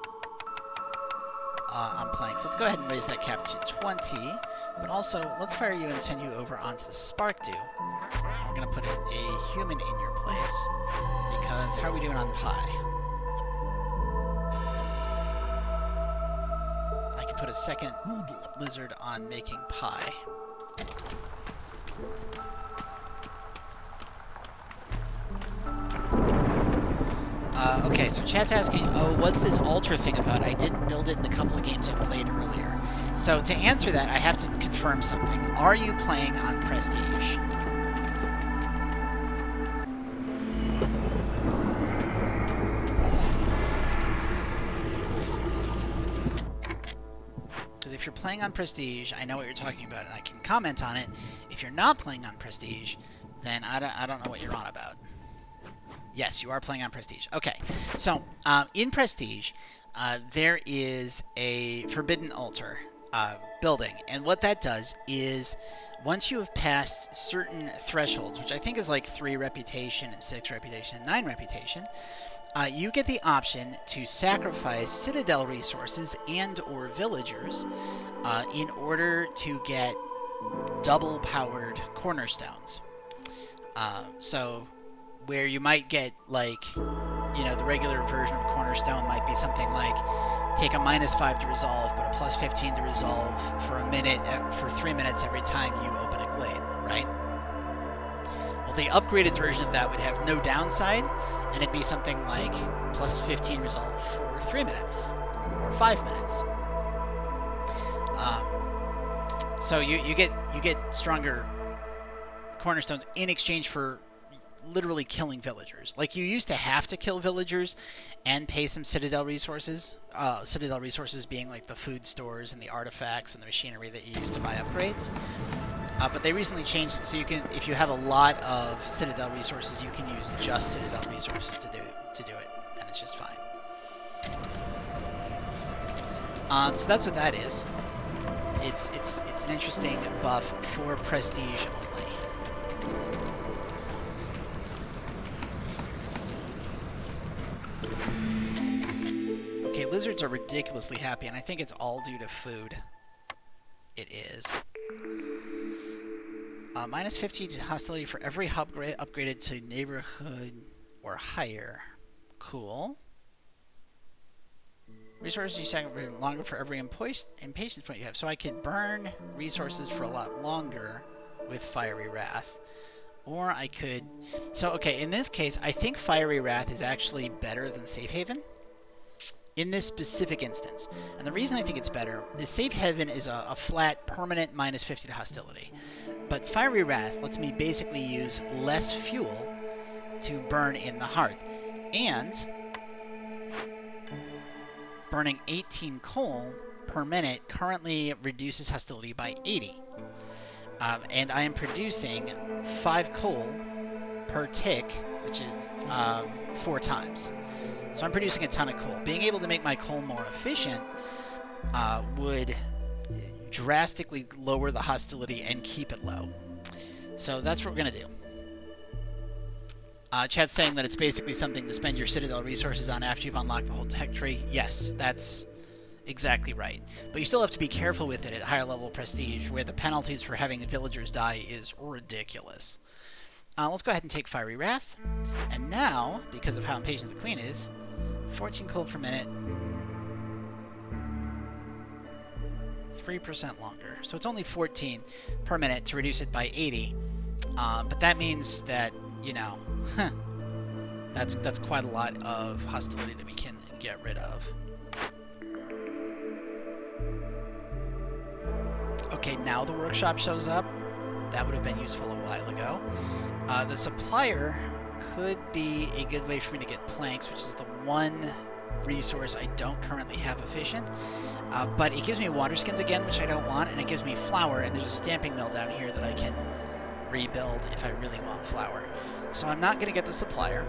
on planks. Let's go ahead and raise that cap to 20. But also, let's fire you and send you over onto the spark dew. We're going to put a human in your place. Because how are we doing on pie? I could put a second lizard on making pie. Okay, so chat's asking, oh, what's this altar thing about? I didn't build it in the couple of games I played earlier. So to answer that, I have to confirm something. Are you playing on Prestige? Because if you're playing on Prestige, I know what you're talking about, and I can comment on it. If you're not playing on Prestige, then I don't know what you're on about. Yes, you are playing on Prestige. Okay, so in Prestige, there is a Forbidden Altar building, and what that does is once you have passed certain thresholds, which I think is like 3 reputation and 6 reputation and 9 reputation, you get the option to sacrifice Citadel resources and or villagers in order to get double-powered cornerstones. So where you might get, like, you know, the regular version of Cornerstone might be something like take a -5 to resolve, but a +15 to resolve for a minute, for 3 minutes every time you open a glade, right? Well, the upgraded version of that would have no downside, and it'd be something like +15 resolve for 3 minutes, or 5 minutes. So you get stronger cornerstones in exchange for literally killing villagers. Like, you used to have to kill villagers and pay some Citadel resources. Citadel resources being like the food stores and the artifacts and the machinery that you use to buy upgrades. But they recently changed it so you can, if you have a lot of Citadel resources, you can use just Citadel resources to do it, and it's just fine. So that's what that is. It's an interesting buff for Prestige only. Okay, lizards are ridiculously happy, and I think it's all due to food. It is. -50 to hostility for every upgraded to neighborhood or higher. Cool. Resources you sacrifice longer for every impatience point you have. So I could burn resources for a lot longer with Fiery Wrath. Or I could... So, okay, in this case, I think Fiery Wrath is actually better than Safe Haven in this specific instance. And the reason I think it's better is Safe Haven is a flat, permanent -50 to hostility. But Fiery Wrath lets me basically use less fuel to burn in the hearth. And burning 18 coal per minute currently reduces hostility by 80. And I am producing 5 coal per tick, which is 4 times. So I'm producing a ton of coal. Being able to make my coal more efficient would drastically lower the hostility and keep it low. So that's what we're going to do. Chat's saying that it's basically something to spend your Citadel resources on after you've unlocked the whole tech tree. Yes, that's exactly right. But you still have to be careful with it at higher level Prestige, where the penalties for having the villagers die is ridiculous. Let's go ahead and take Fiery Wrath. And now, because of how impatient the Queen is, 14 coal per minute, 3% longer. So it's only 14 per minute to reduce it by 80. But that means that, you know, that's quite a lot of hostility that we can get rid of. Okay, now the workshop shows up. That would have been useful a while ago. The supplier could be a good way for me to get planks, which is the one resource I don't currently have efficient. But it gives me water skins again, which I don't want, and it gives me flour, and there's a stamping mill down here that I can rebuild if I really want flour. So I'm not going to get the supplier.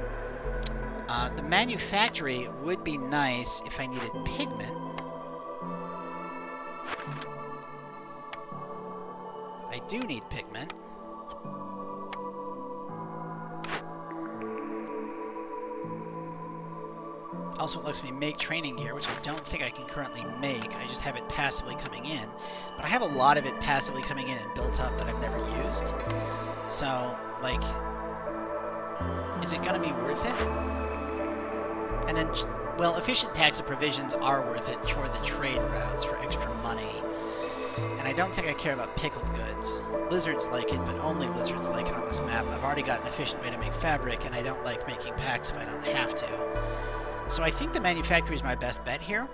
The manufactory would be nice if I needed pigment. I do need pigment. Also, it lets me make training gear, which I don't think I can currently make. I just have it passively coming in. But I have a lot of it passively coming in and built up that I've never used. So, like, is it going to be worth it? And then, well, efficient packs of provisions are worth it for the trade routes for extra money. And I don't think I care about pickled goods. Lizards like it, but only lizards like it on this map. I've already got an efficient way to make fabric, and I don't like making packs if I don't have to. So I think the manufactory is my best bet here,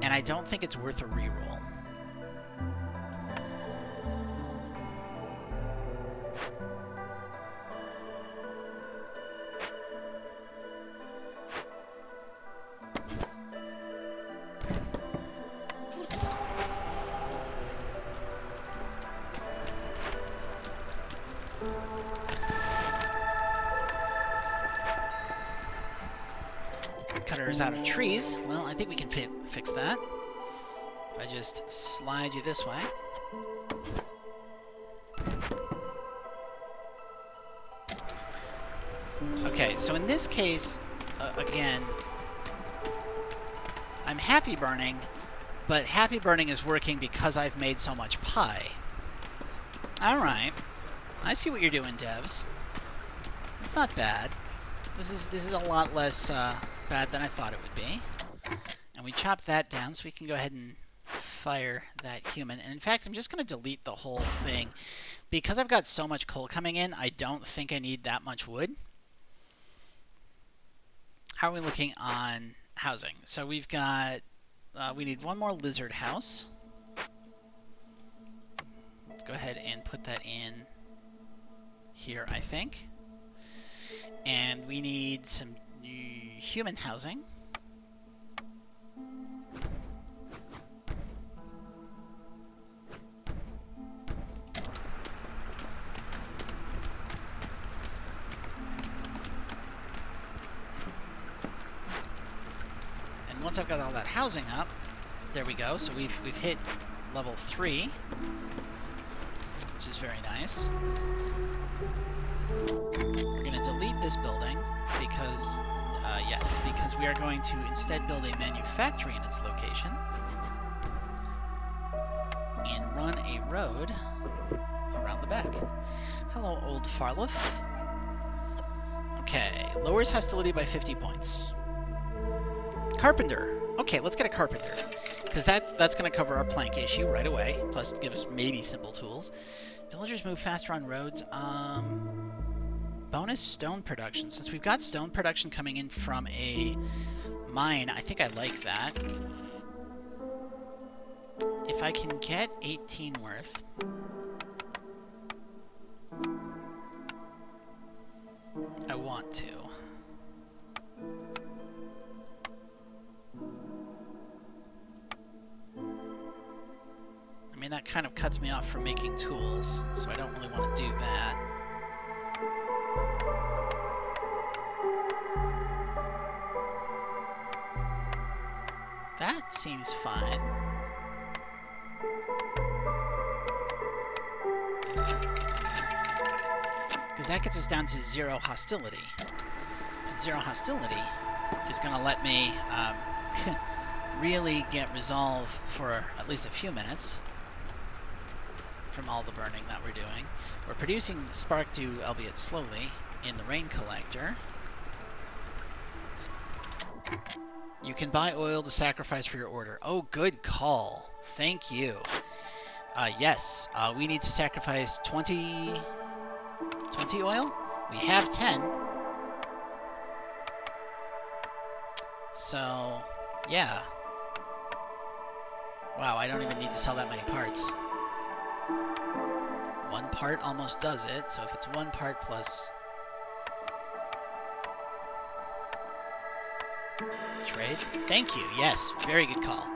and I don't think it's worth a reroll. Cutters out of trees. Well, I think we can fix that. If I just slide you this way. Okay, so in this case, again, I'm happy burning, but happy burning is working because I've made so much pie. Alright. I see what you're doing, devs. It's not bad. This is a lot less bad than I thought it would be. And we chop that down so we can go ahead and fire that human. And in fact, I'm just going to delete the whole thing. Because I've got so much coal coming in, I don't think I need that much wood. How are we looking on housing? So we've got, we need one more lizard house. Let's go ahead and put that in here, I think. And we need some human housing. And once I've got all that housing up, there we go. So we've hit level 3, which is very nice. We're going to delete this building because, yes, because we are going to instead build a manufactory in its location and run a road around the back. Hello, old Farloff. Okay, lowers hostility by 50 points. Carpenter. Okay, let's get a carpenter, because that's going to cover our plank issue right away, plus give us maybe simple tools. Villagers move faster on roads. Bonus stone production. Since we've got stone production coming in from a mine, I think I like that. If I can get 18 worth. I want to. I mean, that kind of cuts me off from making tools, so I don't really want to do that. That seems fine. Because that gets us down to 0 hostility. And 0 hostility is going to let me really get resolve for at least a few minutes from all the burning that we're doing. We're producing spark dew, albeit slowly, in the rain collector. You can buy oil to sacrifice for your order. Oh, good call. Thank you. Yes, we need to sacrifice 20 oil? We have 10. So, yeah. Wow, I don't even need to sell that many parts. 1 part almost does it, so if it's 1 part plus trade. Thank you. Yes, very good call.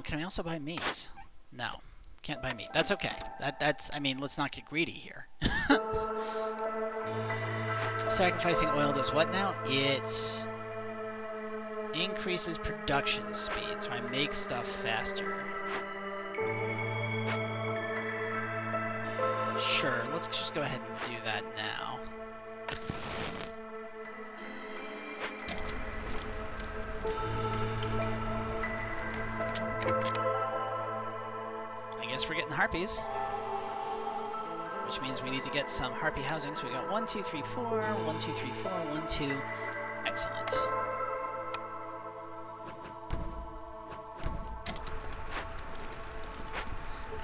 Can I also buy meat? No, can't buy meat. That's okay. That's. I mean, let's not get greedy here. Sacrificing oil does what now? It increases production speed, so I make stuff faster. Sure, let's just go ahead and do that now. harpies. Which means we need to get some harpy housing. So we got 1, 2, 3, 4, 1, 2, 3, 4, 1, 2. Excellent.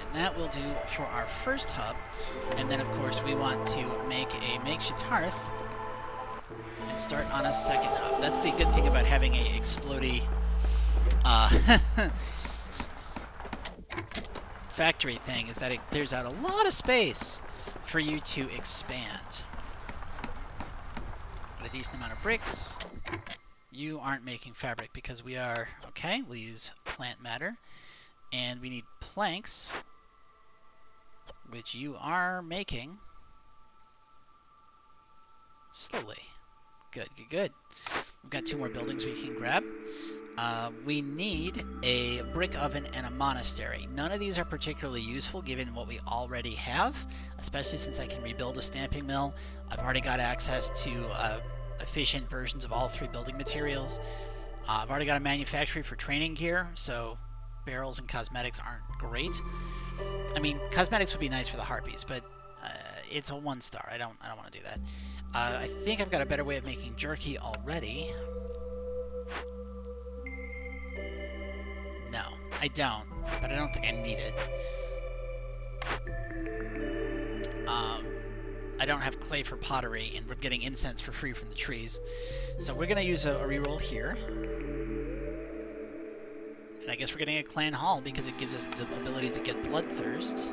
And that will do for our first hub. And then, of course, we want to make a makeshift hearth and start on a second hub. That's the good thing about having a explodey factory thing, is that it clears out a lot of space for you to expand. Got a decent amount of bricks. You aren't making fabric because we are... Okay, we'll use plant matter. And we need planks, which you are making slowly. Good, good, good. We've got 2 more buildings we can grab. We need a brick oven and a monastery. None of these are particularly useful given what we already have, especially since I can rebuild a stamping mill. I've already got access to efficient versions of all 3 building materials. I've already got a manufactory for training gear, so barrels and cosmetics aren't great. I mean, cosmetics would be nice for the harpies, but it's a 1-star. I don't want to do that. I think I've got a better way of making jerky already. No, I don't, but I don't think I need it. I don't have clay for pottery, and we're getting incense for free from the trees. So we're going to use a reroll here. And I guess we're getting a clan hall because it gives us the ability to get bloodthirst.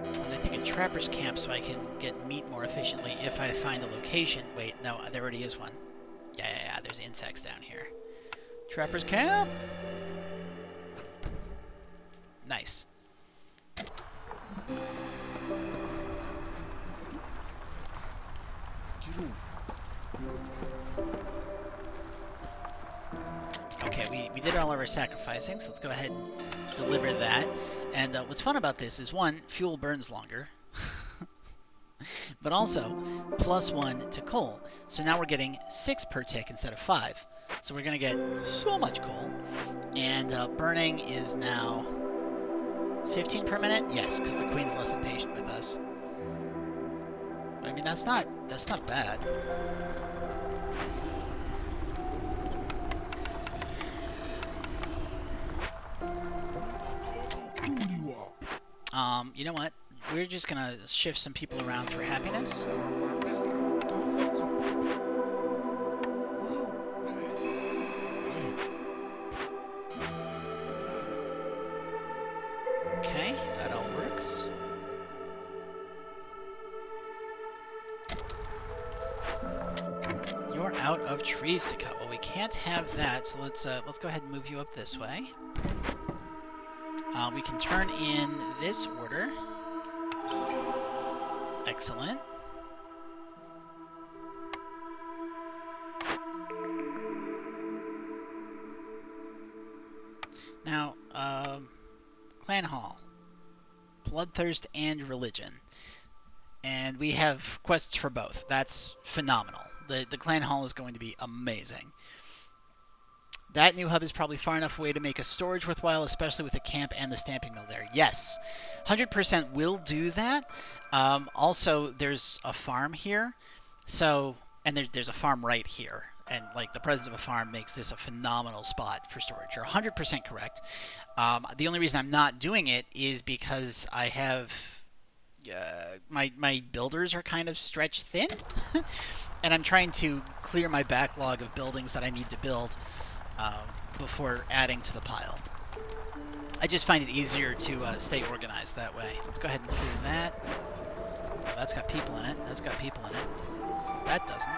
And I think a trapper's camp so I can get meat more efficiently if I find a location. Wait, no, there already is one. Yeah, there's insects down here. Trapper's camp! Nice. Okay, we did all of our sacrificing, so let's go ahead and deliver that. And what's fun about this is, 1, fuel burns longer, but also +1 to coal. So now we're getting 6 per tick instead of 5. So we're going to get so much coal. And burning is now 15 per minute? Yes, because the queen's less impatient with us. But I mean, that's not bad. You know what? We're just gonna shift some people around for happiness. Okay, that all works. You're out of trees to cut. Well, we can't have that, so let's go ahead and move you up this way. We can turn in this order. Excellent. Now, Clan Hall, Bloodthirst and Religion. And we have quests for both. That's phenomenal. The Clan Hall is going to be amazing. That new hub is probably far enough away to make a storage worthwhile, especially with the camp and the stamping mill there. Yes, 100% will do that. Also, there's a farm here, and there's a farm right here. And like the presence of a farm makes this a phenomenal spot for storage. You're 100% correct. The only reason I'm not doing it is because I have my builders are kind of stretched thin, and I'm trying to clear my backlog of buildings that I need to build before adding to the pile. I just find it easier to stay organized that way. Let's go ahead and clear that. Oh, that's got people in it. That's got people in it. That doesn't.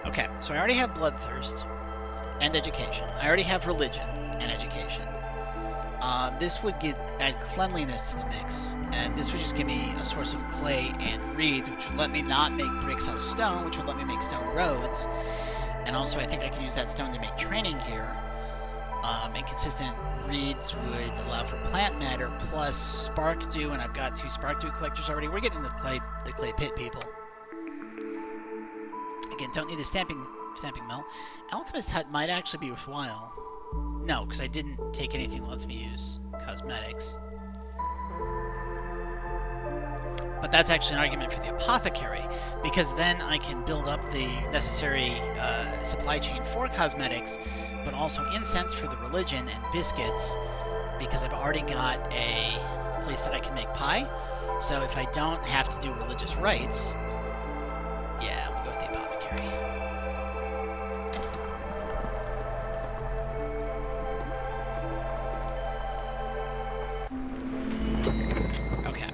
Okay, so I already have Bloodthirst. And education. I already have religion and education. This would add cleanliness to the mix, and this would just give me a source of clay and reeds, which would let me not make bricks out of stone, which would let me make stone roads. And also, I think I could use that stone to make training gear. And consistent reeds would allow for plant matter plus spark dew, and I've got 2 spark dew collectors already. We're getting the clay pit, people. Again, don't need the stamping mill. Alchemist hut might actually be worthwhile. No, because I didn't take anything that lets me use cosmetics. But that's actually an argument for the apothecary, because then I can build up the necessary supply chain for cosmetics, but also incense for the religion and biscuits, because I've already got a place that I can make pie. So if I don't have to do religious rites, yeah, we'll go with the apothecary. Okay.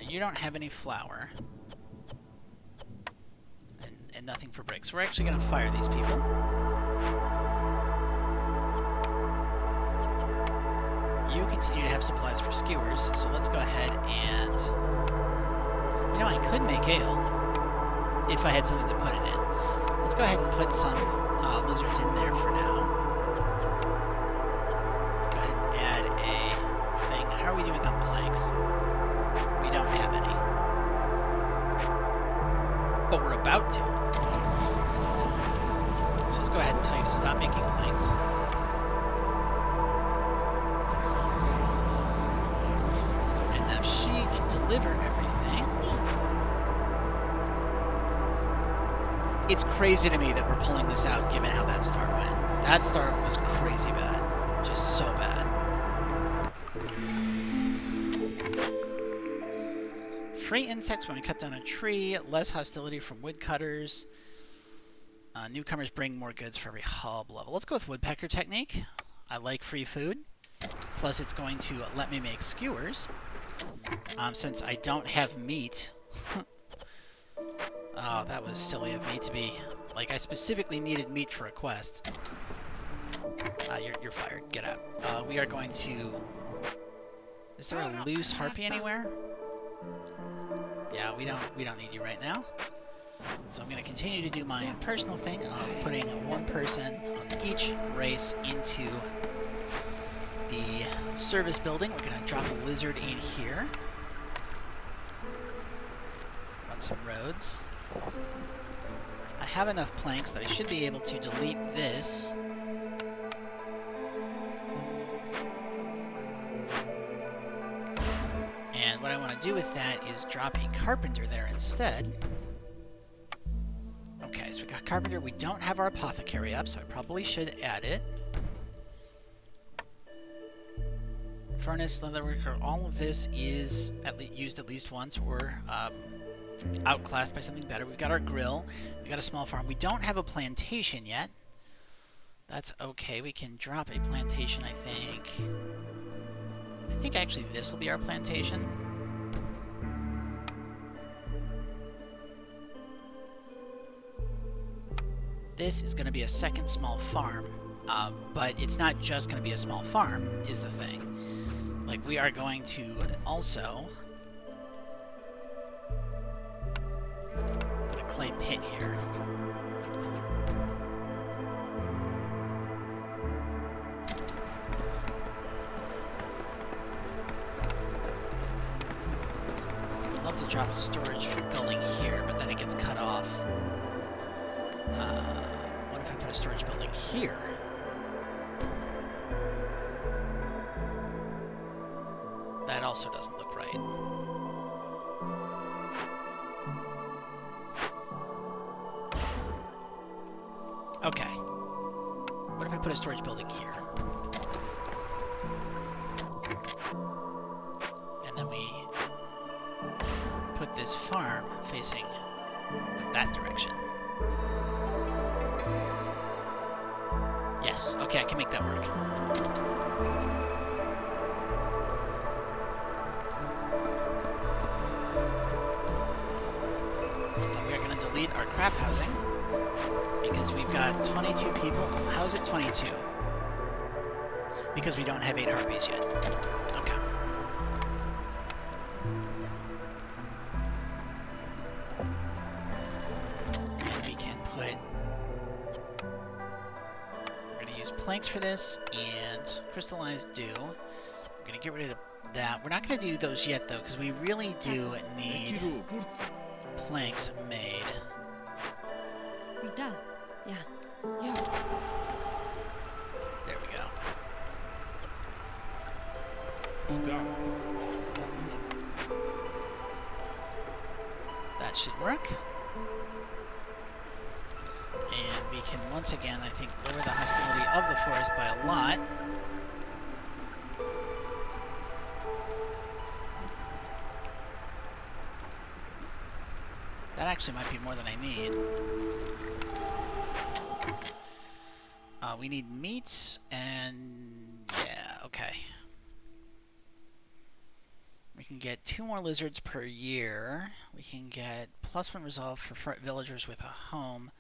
You don't have any flour. And nothing for bricks. We're actually going to fire these people. You continue to have supplies for skewers, so let's go ahead and... You know, I could make ale if I had something to put it in. Let's go ahead and put some lizards in there for now. Let's go ahead and add a thing. How are we doing on planks? We don't have any. But we're about to. So let's go ahead and tell you to stop making planks. And now she can deliver everything. It's crazy to me that we're pulling this out given how that start went. That start was crazy bad. Just so bad. Free insects when we cut down a tree, less hostility from woodcutters. Newcomers bring more goods for every hub level. Let's go with woodpecker technique. I like free food. Plus it's going to let me make skewers. Since I don't have meat. Oh, that was silly of me to be... Like, I specifically needed meat for a quest. You're fired. Get out. We are going to... Is there a loose harpy anywhere? Yeah, we don't need you right now. So I'm going to continue to do my personal thing of putting one person on each race into the service building. We're going to drop a lizard in here. Run some roads. I have enough planks that I should be able to delete this. And what I want to do with that is drop a carpenter there instead. Okay, so we got carpenter. We don't have our apothecary up, so I probably should add it. Furnace, leatherworker, all of this is used at least once, or outclassed by something better. We've got our grill. We got a small farm. We don't have a plantation yet. That's okay. We can drop a plantation, I think. I think actually this will be our plantation. This is going to be a second small farm, but it's not just going to be a small farm, is the thing. Like, we are going to also put a clay pit here. I'd love to drop a storage building here, but then it gets cut off. What if I put a storage building here? That also doesn't look right. Okay. What if I put a storage building here? And then we put this farm facing that direction. Yes, okay, I can make that work. scrap housing because we've got 22 people. How is it 22? Because we don't have 8 harpies yet. Okay. And we can put... We're going to use planks for this and crystallized dew. We're going to get rid of that. We're not going to do those yet, though, because we really do need planks made. There we go. That should work. And we can once again, I think, lower the hostility of the forest by a lot. That actually might be more than I need. We need meat and... yeah, okay. We can get 2 more lizards per year. We can get +1 resolve for villagers with a home.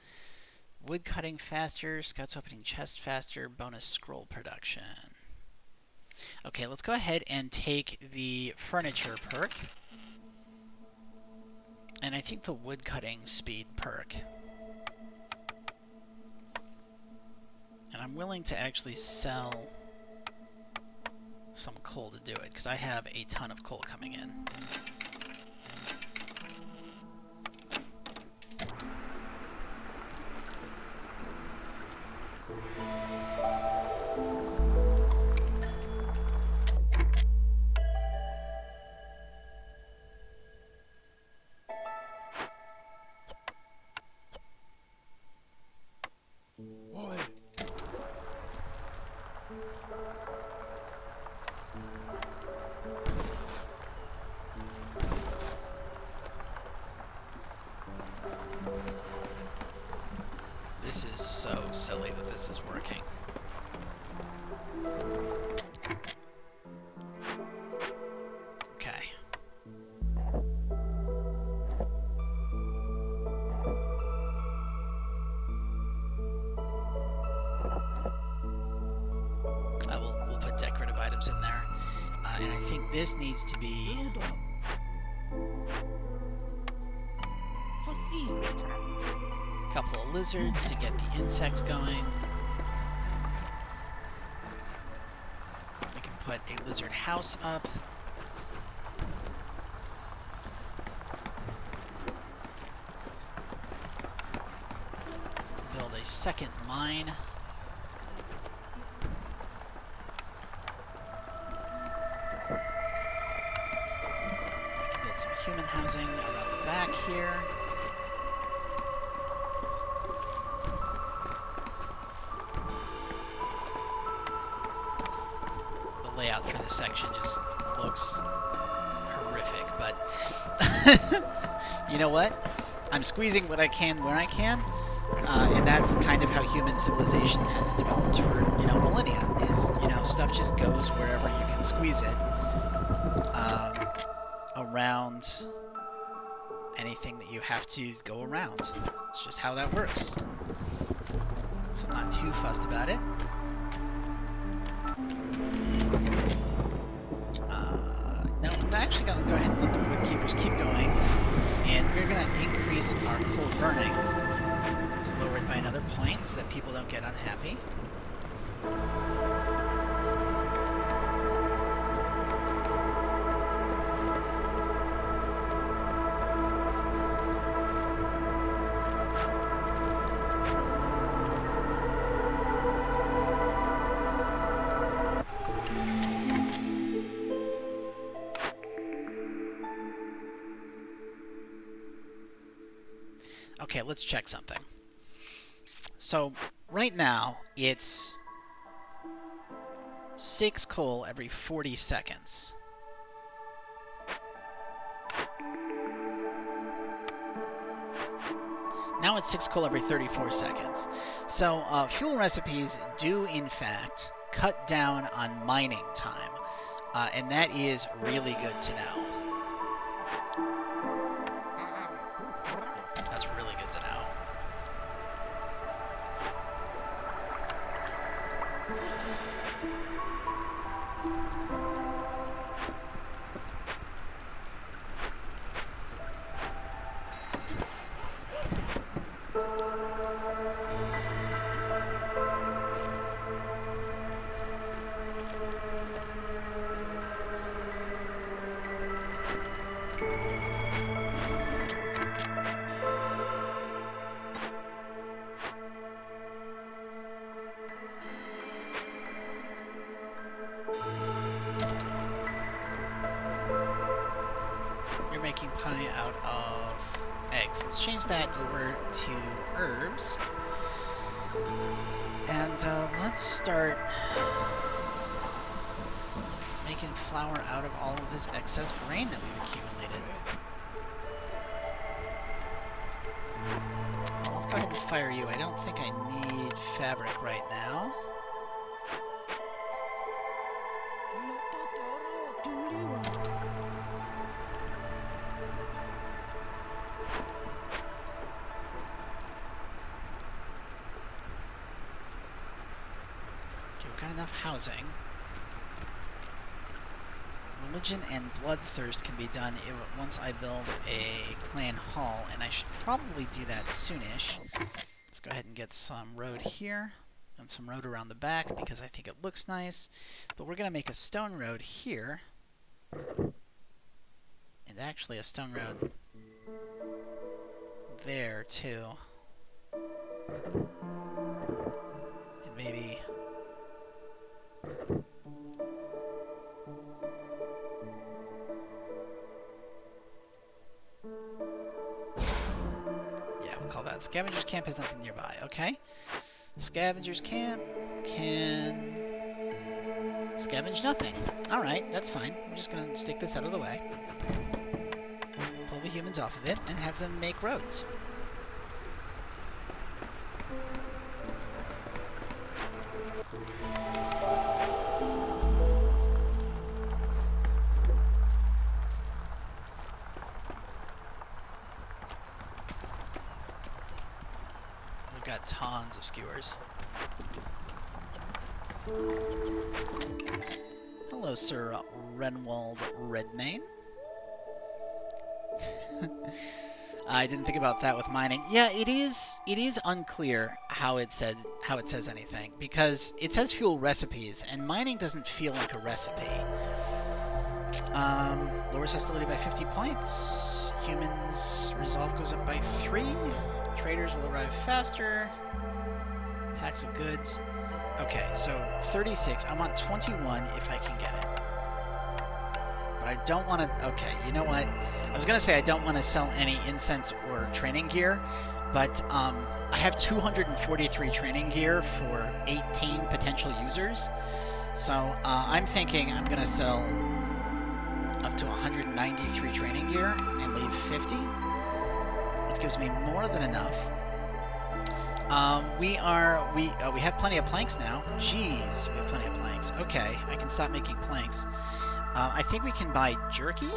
Wood cutting faster, scouts opening chest faster, bonus scroll production. Okay, let's go ahead and take the furniture perk. And I think the wood cutting speed perk. And I'm willing to actually sell some coal to do it, because I have a ton of coal coming in. This is so silly that this is working. Okay. We'll put decorative items in there. And I think this needs to be... a couple of lizards to get the insects going. We can put a lizard house up. Build a second mine. We can build some human housing around the back here. Layout for this section just looks horrific, but you know what? I'm squeezing what I can where I can, and that's kind of how human civilization has developed for, millennia, is, stuff just goes wherever you can squeeze it, around anything that you have to go around. It's just how that works. So I'm not too fussed about it. No, I'm actually going to go ahead and let the wood keepers keep going, and we're going to increase our coal burning to lower it by another point so that people don't get unhappy. Okay, let's check something. So, right now, it's 6 coal every 40 seconds. Now it's 6 coal every 34 seconds. So, fuel recipes do, in fact, cut down on mining time. And that is really good to know. That's really good to know. So let's change that over to herbs. And let's start making flour out of all of this excess grain that we've accumulated. Well, let's go ahead and fire you. I don't think I need fabric right now. Okay, we've got enough housing. Religion and bloodthirst can be done once I build a clan hall, and I should probably do that soonish. Let's go ahead and get some road here, and some road around the back, because I think it looks nice. But we're going to make a stone road here, and actually a stone road there, too. And maybe... call that. Scavenger's Camp has nothing nearby. Okay. Scavenger's Camp can scavenge nothing. Alright, that's fine. I'm just going to stick this out of the way. Pull the humans off of it and have them make roads. Got tons of skewers. Hello, Sir Renwald Redmane. I didn't think about that with mining. Yeah, it is unclear how it says anything, because it says fuel recipes, and mining doesn't feel like a recipe. Lowers hostility by 50 points. Humans' resolve goes up by 3. Traders will arrive faster. Packs of goods. Okay, so 36. I want 21 if I can get it. But I don't want to... Okay, you know what? I was going to say I don't want to sell any incense or training gear, but I have 243 training gear for 18 potential users. So I'm thinking I'm going to sell up to 193 training gear and leave 50. Which gives me more than enough. We have plenty of planks now. Jeez, we have plenty of planks. Okay, I can stop making planks. I think we can buy jerky.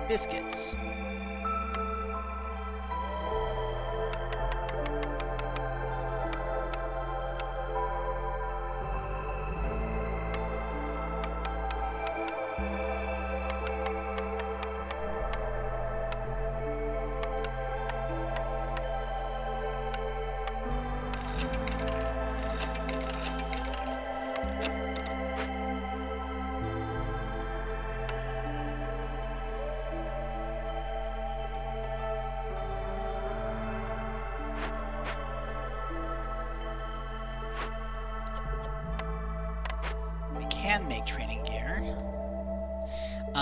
Biscuits. Can make training gear.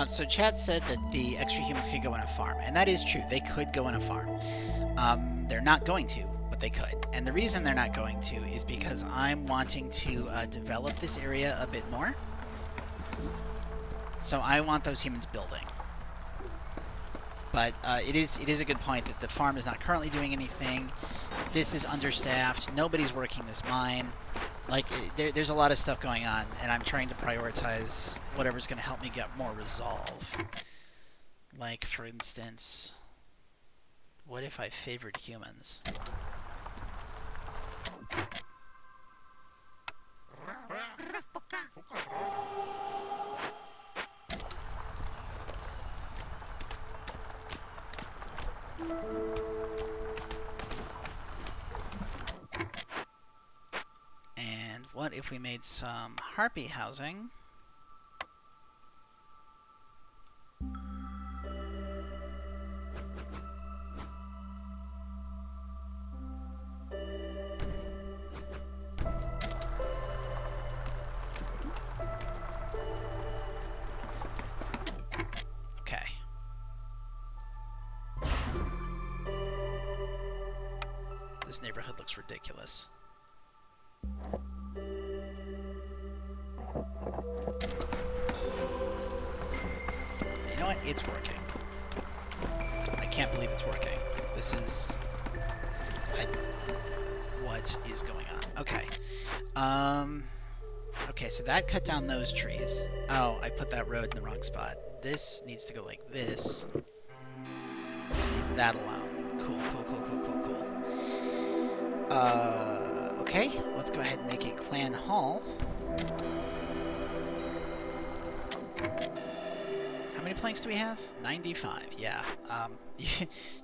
So chat said that the extra humans could go in a farm, and that is true. They could go in a farm. They're not going to, but they could. And the reason they're not going to is because I'm wanting to develop this area a bit more. So I want those humans building. But it is a good point that the farm is not currently doing anything. This is understaffed. Nobody's working this mine. Like, there's a lot of stuff going on, and I'm trying to prioritize whatever's going to help me get more resolve. Like, for instance, what if I favored humans? And what if we made some harpy housing? ridiculous. You know what? It's working. I can't believe it's working. This is... what is going on? Okay. Okay, so that cut down those trees. Oh, I put that road in the wrong spot. This needs to go like this. Leave that alone. Cool, cool, cool, cool, cool, cool. Okay, let's go ahead and make a clan hall. How many planks do we have? 95, yeah.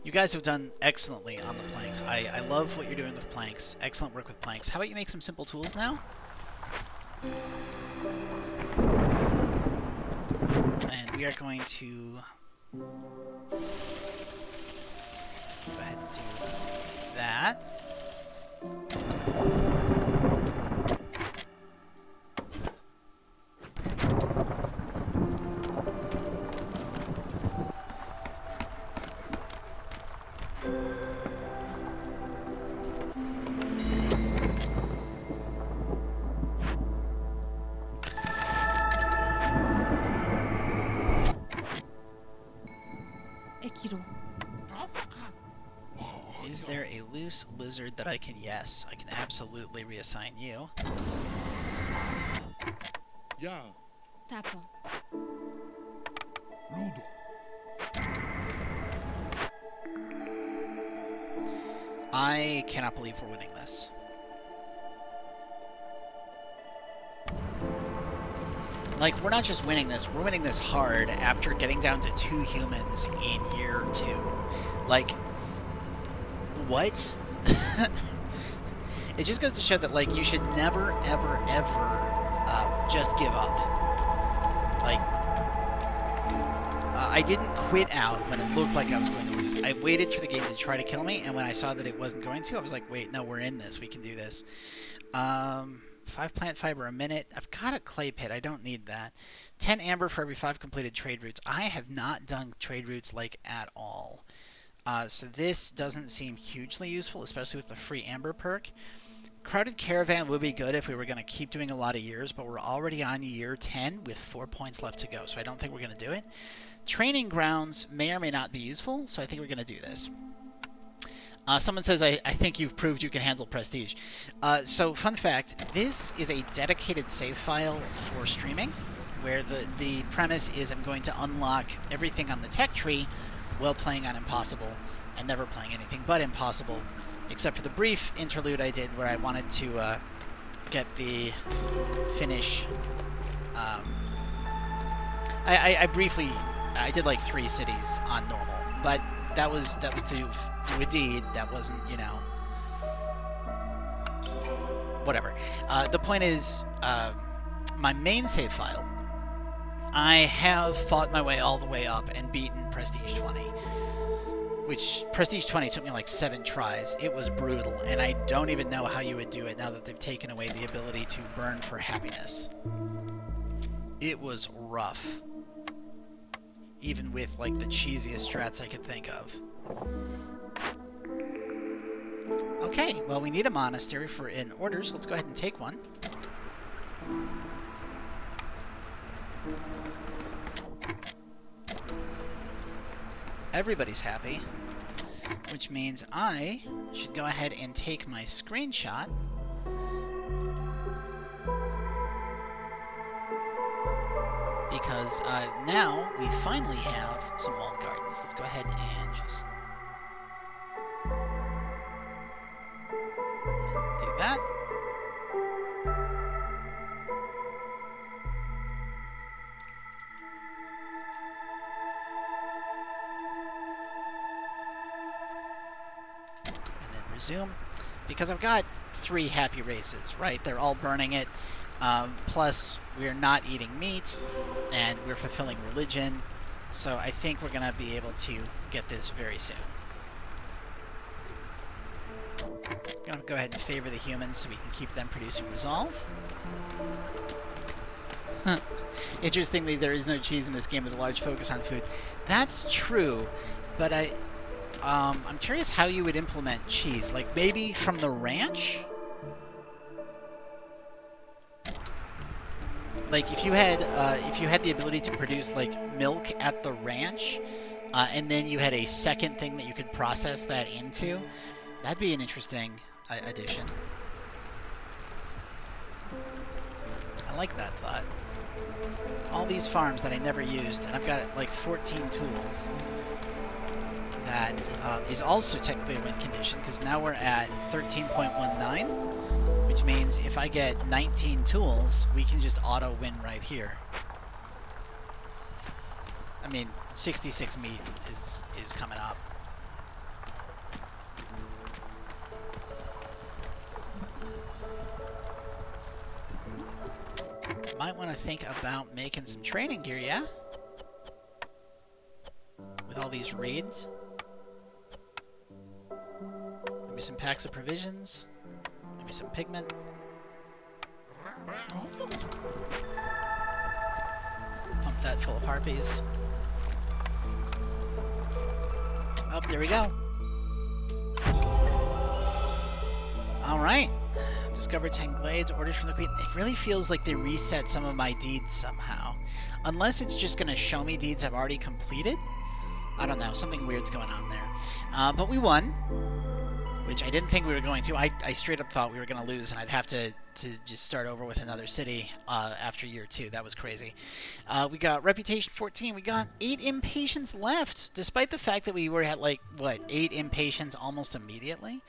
You guys have done excellently on the planks. I love what you're doing with planks. Excellent work with planks. How about you make some simple tools now? And we are going to go ahead and do that. Is there a loose lizard that I can... Yes, I can absolutely reassign you. Yeah. Tapo. Ludo. I cannot believe we're winning this. Like, we're not just winning this, we're winning this hard after getting down to 2 humans in year 2. Like, what? It just goes to show that, like, you should never, ever, ever just give up. Like, I didn't quit out when it looked like I was going to lose. I waited for the game to try to kill me, and when I saw that it wasn't going to, I was like, wait, no, we're in this. We can do this. 5 plant fiber a minute. I've got a clay pit. I don't need that. 10 amber for every 5 completed trade routes. I have not done trade routes, like, at all. So this doesn't seem hugely useful, especially with the free amber perk. Crowded caravan would be good if we were going to keep doing a lot of years, but we're already on year 10 with 4 points left to go, so I don't think we're going to do it. Training grounds may or may not be useful, so I think we're going to do this. Someone says, I think you've proved you can handle prestige. So, fun fact, this is a dedicated save file for streaming, where the premise is I'm going to unlock everything on the tech tree while playing on Impossible, and never playing anything but Impossible, except for the brief interlude I did where I wanted to get the finish. I did like 3 cities on normal, but that was to do a deed. That wasn't, you know, whatever. The point is, my main save file, I have fought my way all the way up and beaten Prestige 20. Which, Prestige 20 took me like 7 tries. It was brutal, and I don't even know how you would do it now that they've taken away the ability to burn for happiness. It was rough. Even with, like, the cheesiest strats I could think of. Okay, well, we need a monastery for in order, so let's go ahead and take one. Everybody's happy, which means I should go ahead and take my screenshot. Because now we finally have some walled gardens. Let's go ahead and just do that. Resume, because I've got 3 happy races, right? They're all burning it, plus we're not eating meat, and we're fulfilling religion, so I think we're going to be able to get this very soon. I'm going to go ahead and favor the humans so we can keep them producing resolve. Interestingly, there is no cheese in this game with a large focus on food. That's true, but I'm curious how you would implement cheese. Like, maybe from the ranch? Like, if you had the ability to produce, like, milk at the ranch, and then you had a second thing that you could process that into, that'd be an interesting addition. I like that thought. All these farms that I never used, and I've got, like, 14 tools. That is also technically a win condition, because now we're at 13.19, which means if I get 19 tools, we can just auto-win right here. I mean, 66 meat is coming up. Might want to think about making some training gear, yeah? With all these raids. Maybe some packs of provisions. Maybe some pigment. Pump that full of harpies. Oh, there we go. Alright. Discover 10 glades, orders from the queen. It really feels like they reset some of my deeds somehow. Unless it's just going to show me deeds I've already completed. I don't know. Something weird's going on there. But we won. Which I didn't think we were going to. I straight up thought we were going to lose and I'd have to just start over with another city after year 2. That was crazy. We got Reputation 14. We got 8 impatience left. Despite the fact that we were at, like, what, 8 impatience almost immediately.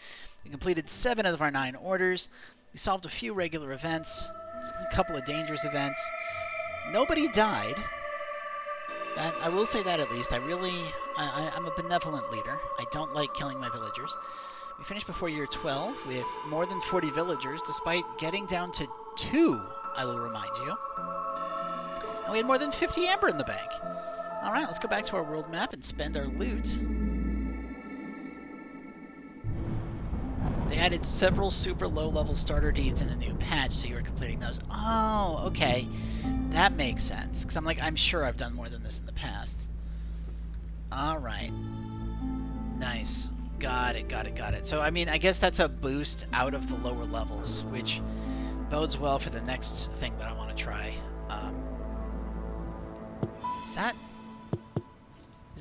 We completed 7 out of our 9 orders. We solved a few regular events. Just a couple of dangerous events. Nobody died. I will say that at least. I'm a benevolent leader. I don't like killing my villagers. We finished before year 12 with more than 40 villagers, despite getting down to 2, I will remind you. And we had more than 50 amber in the bank. Alright, let's go back to our world map and spend our loot. They added several super low-level starter deeds in a new patch, so you were completing those. Oh, okay. That makes sense. Because I'm sure I've done more than this in the past. Alright. Nice. Got it. So, I mean, I guess that's a boost out of the lower levels, which bodes well for the next thing that I want to try. Is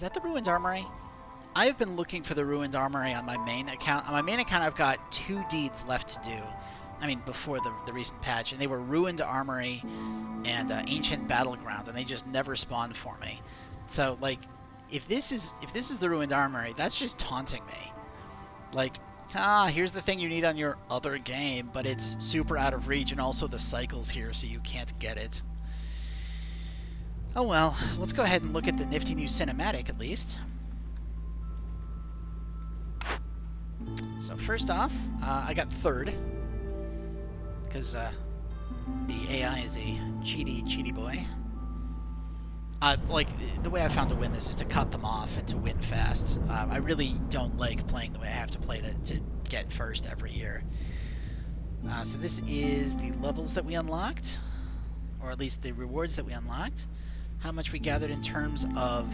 that the Ruined Armory? I have been looking for the Ruined Armory on my main account. On my main account, I've got 2 deeds left to do. I mean, before the recent patch, and they were Ruined Armory and Ancient Battleground, and they just never spawned for me. So, like, if this is the Ruined Armory, that's just taunting me. Like, here's the thing you need on your other game, but it's super out of reach, and also the cycle's here, so you can't get it. Oh well, let's go ahead and look at the nifty new cinematic, at least. So first off, I got 3rd, because the AI is a cheaty boy. Like, the way I found to win this is to cut them off and to win fast. I really don't like playing the way I have to play to get first every year. So this is the levels that we unlocked, or at least the rewards that we unlocked. How much we gathered in terms of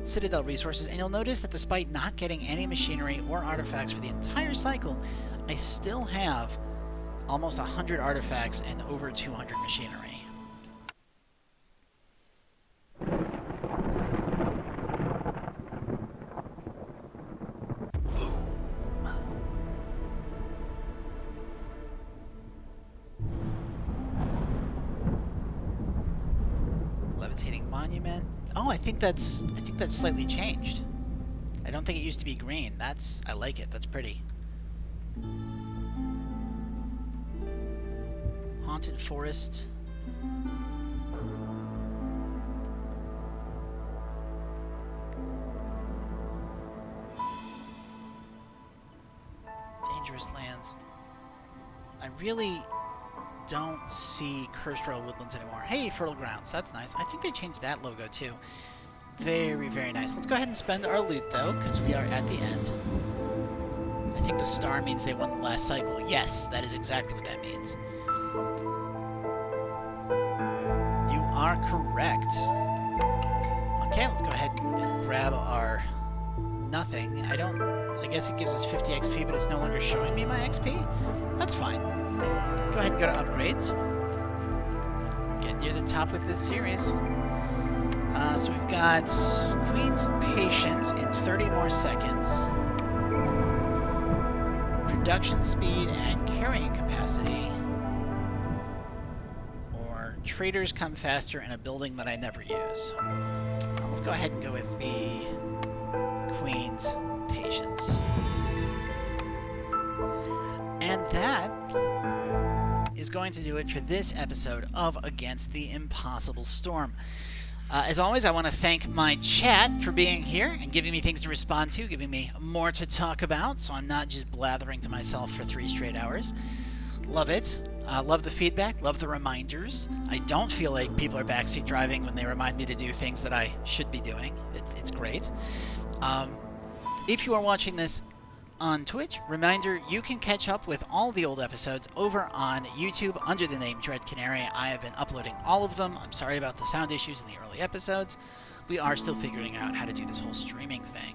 Citadel resources, and you'll notice that despite not getting any machinery or artifacts for the entire cycle, I still have almost 100 artifacts and over 200 machinery. Boom. Levitating monument. Oh, I think that's slightly changed. I don't think it used to be green. I like it. That's pretty. Haunted forest. Dangerous lands. I really don't see Cursed Royal Woodlands anymore. Hey, Fertile Grounds. That's nice. I think they changed that logo too. Very, very nice. Let's go ahead and spend our loot though, because we are at the end. I think the star means they won the last cycle. Yes, that is exactly what that means. You are correct. Okay, let's go ahead and grab our nothing. I guess it gives us 50 XP, but it's no longer showing me my XP. That's fine. Go ahead and go to upgrades. Get near the top with this series. So we've got Queen's Patience in 30 more seconds. Production speed and carrying capacity. Or traders come faster in a building that I never use. Let's go ahead and go with the Queen's Patience. And that is going to do it for this episode of Against the Impossible Storm. As always, I want to thank my chat for being here and giving me things to respond to, giving me more to talk about, so I'm not just blathering to myself for 3 straight hours. Love it. Love the feedback. Love the reminders. I don't feel like people are backseat driving when they remind me to do things that I should be doing. It's great. If you are watching this on Twitch, reminder, you can catch up with all the old episodes over on YouTube under the name Dread Canary. I have been uploading all of them. I'm sorry about the sound issues in the early episodes. We are still figuring out how to do this whole streaming thing.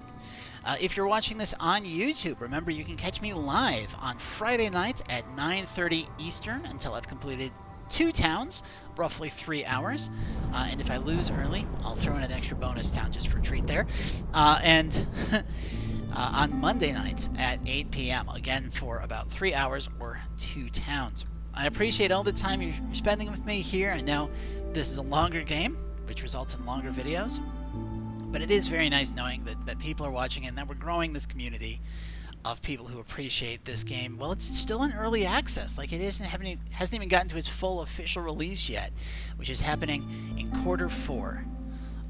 If you're watching this on YouTube, remember you can catch me live on Friday nights at 9:30 Eastern until I've completed 2 towns, roughly 3 hours. And if I lose early, I'll throw in an extra bonus town just for a treat there. And on Monday nights at 8 p.m., again for about 3 hours or 2 towns. I appreciate all the time you're spending with me here. I know this is a longer game, which results in longer videos. But it is very nice knowing that people are watching and that we're growing this community of people who appreciate this game. Well, it's still in early access. Like, it hasn't even gotten to its full official release yet, which is happening in Q4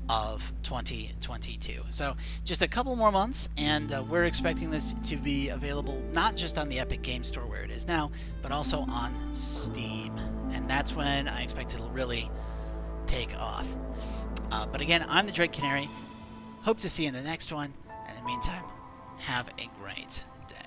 of 2022. So just a couple more months, and we're expecting this to be available not just on the Epic Game Store where it is now, but also on Steam. And that's when I expect it'll really take off. But again, I'm the Dread Canary. Hope to see you in the next one. And in the meantime, have a great day.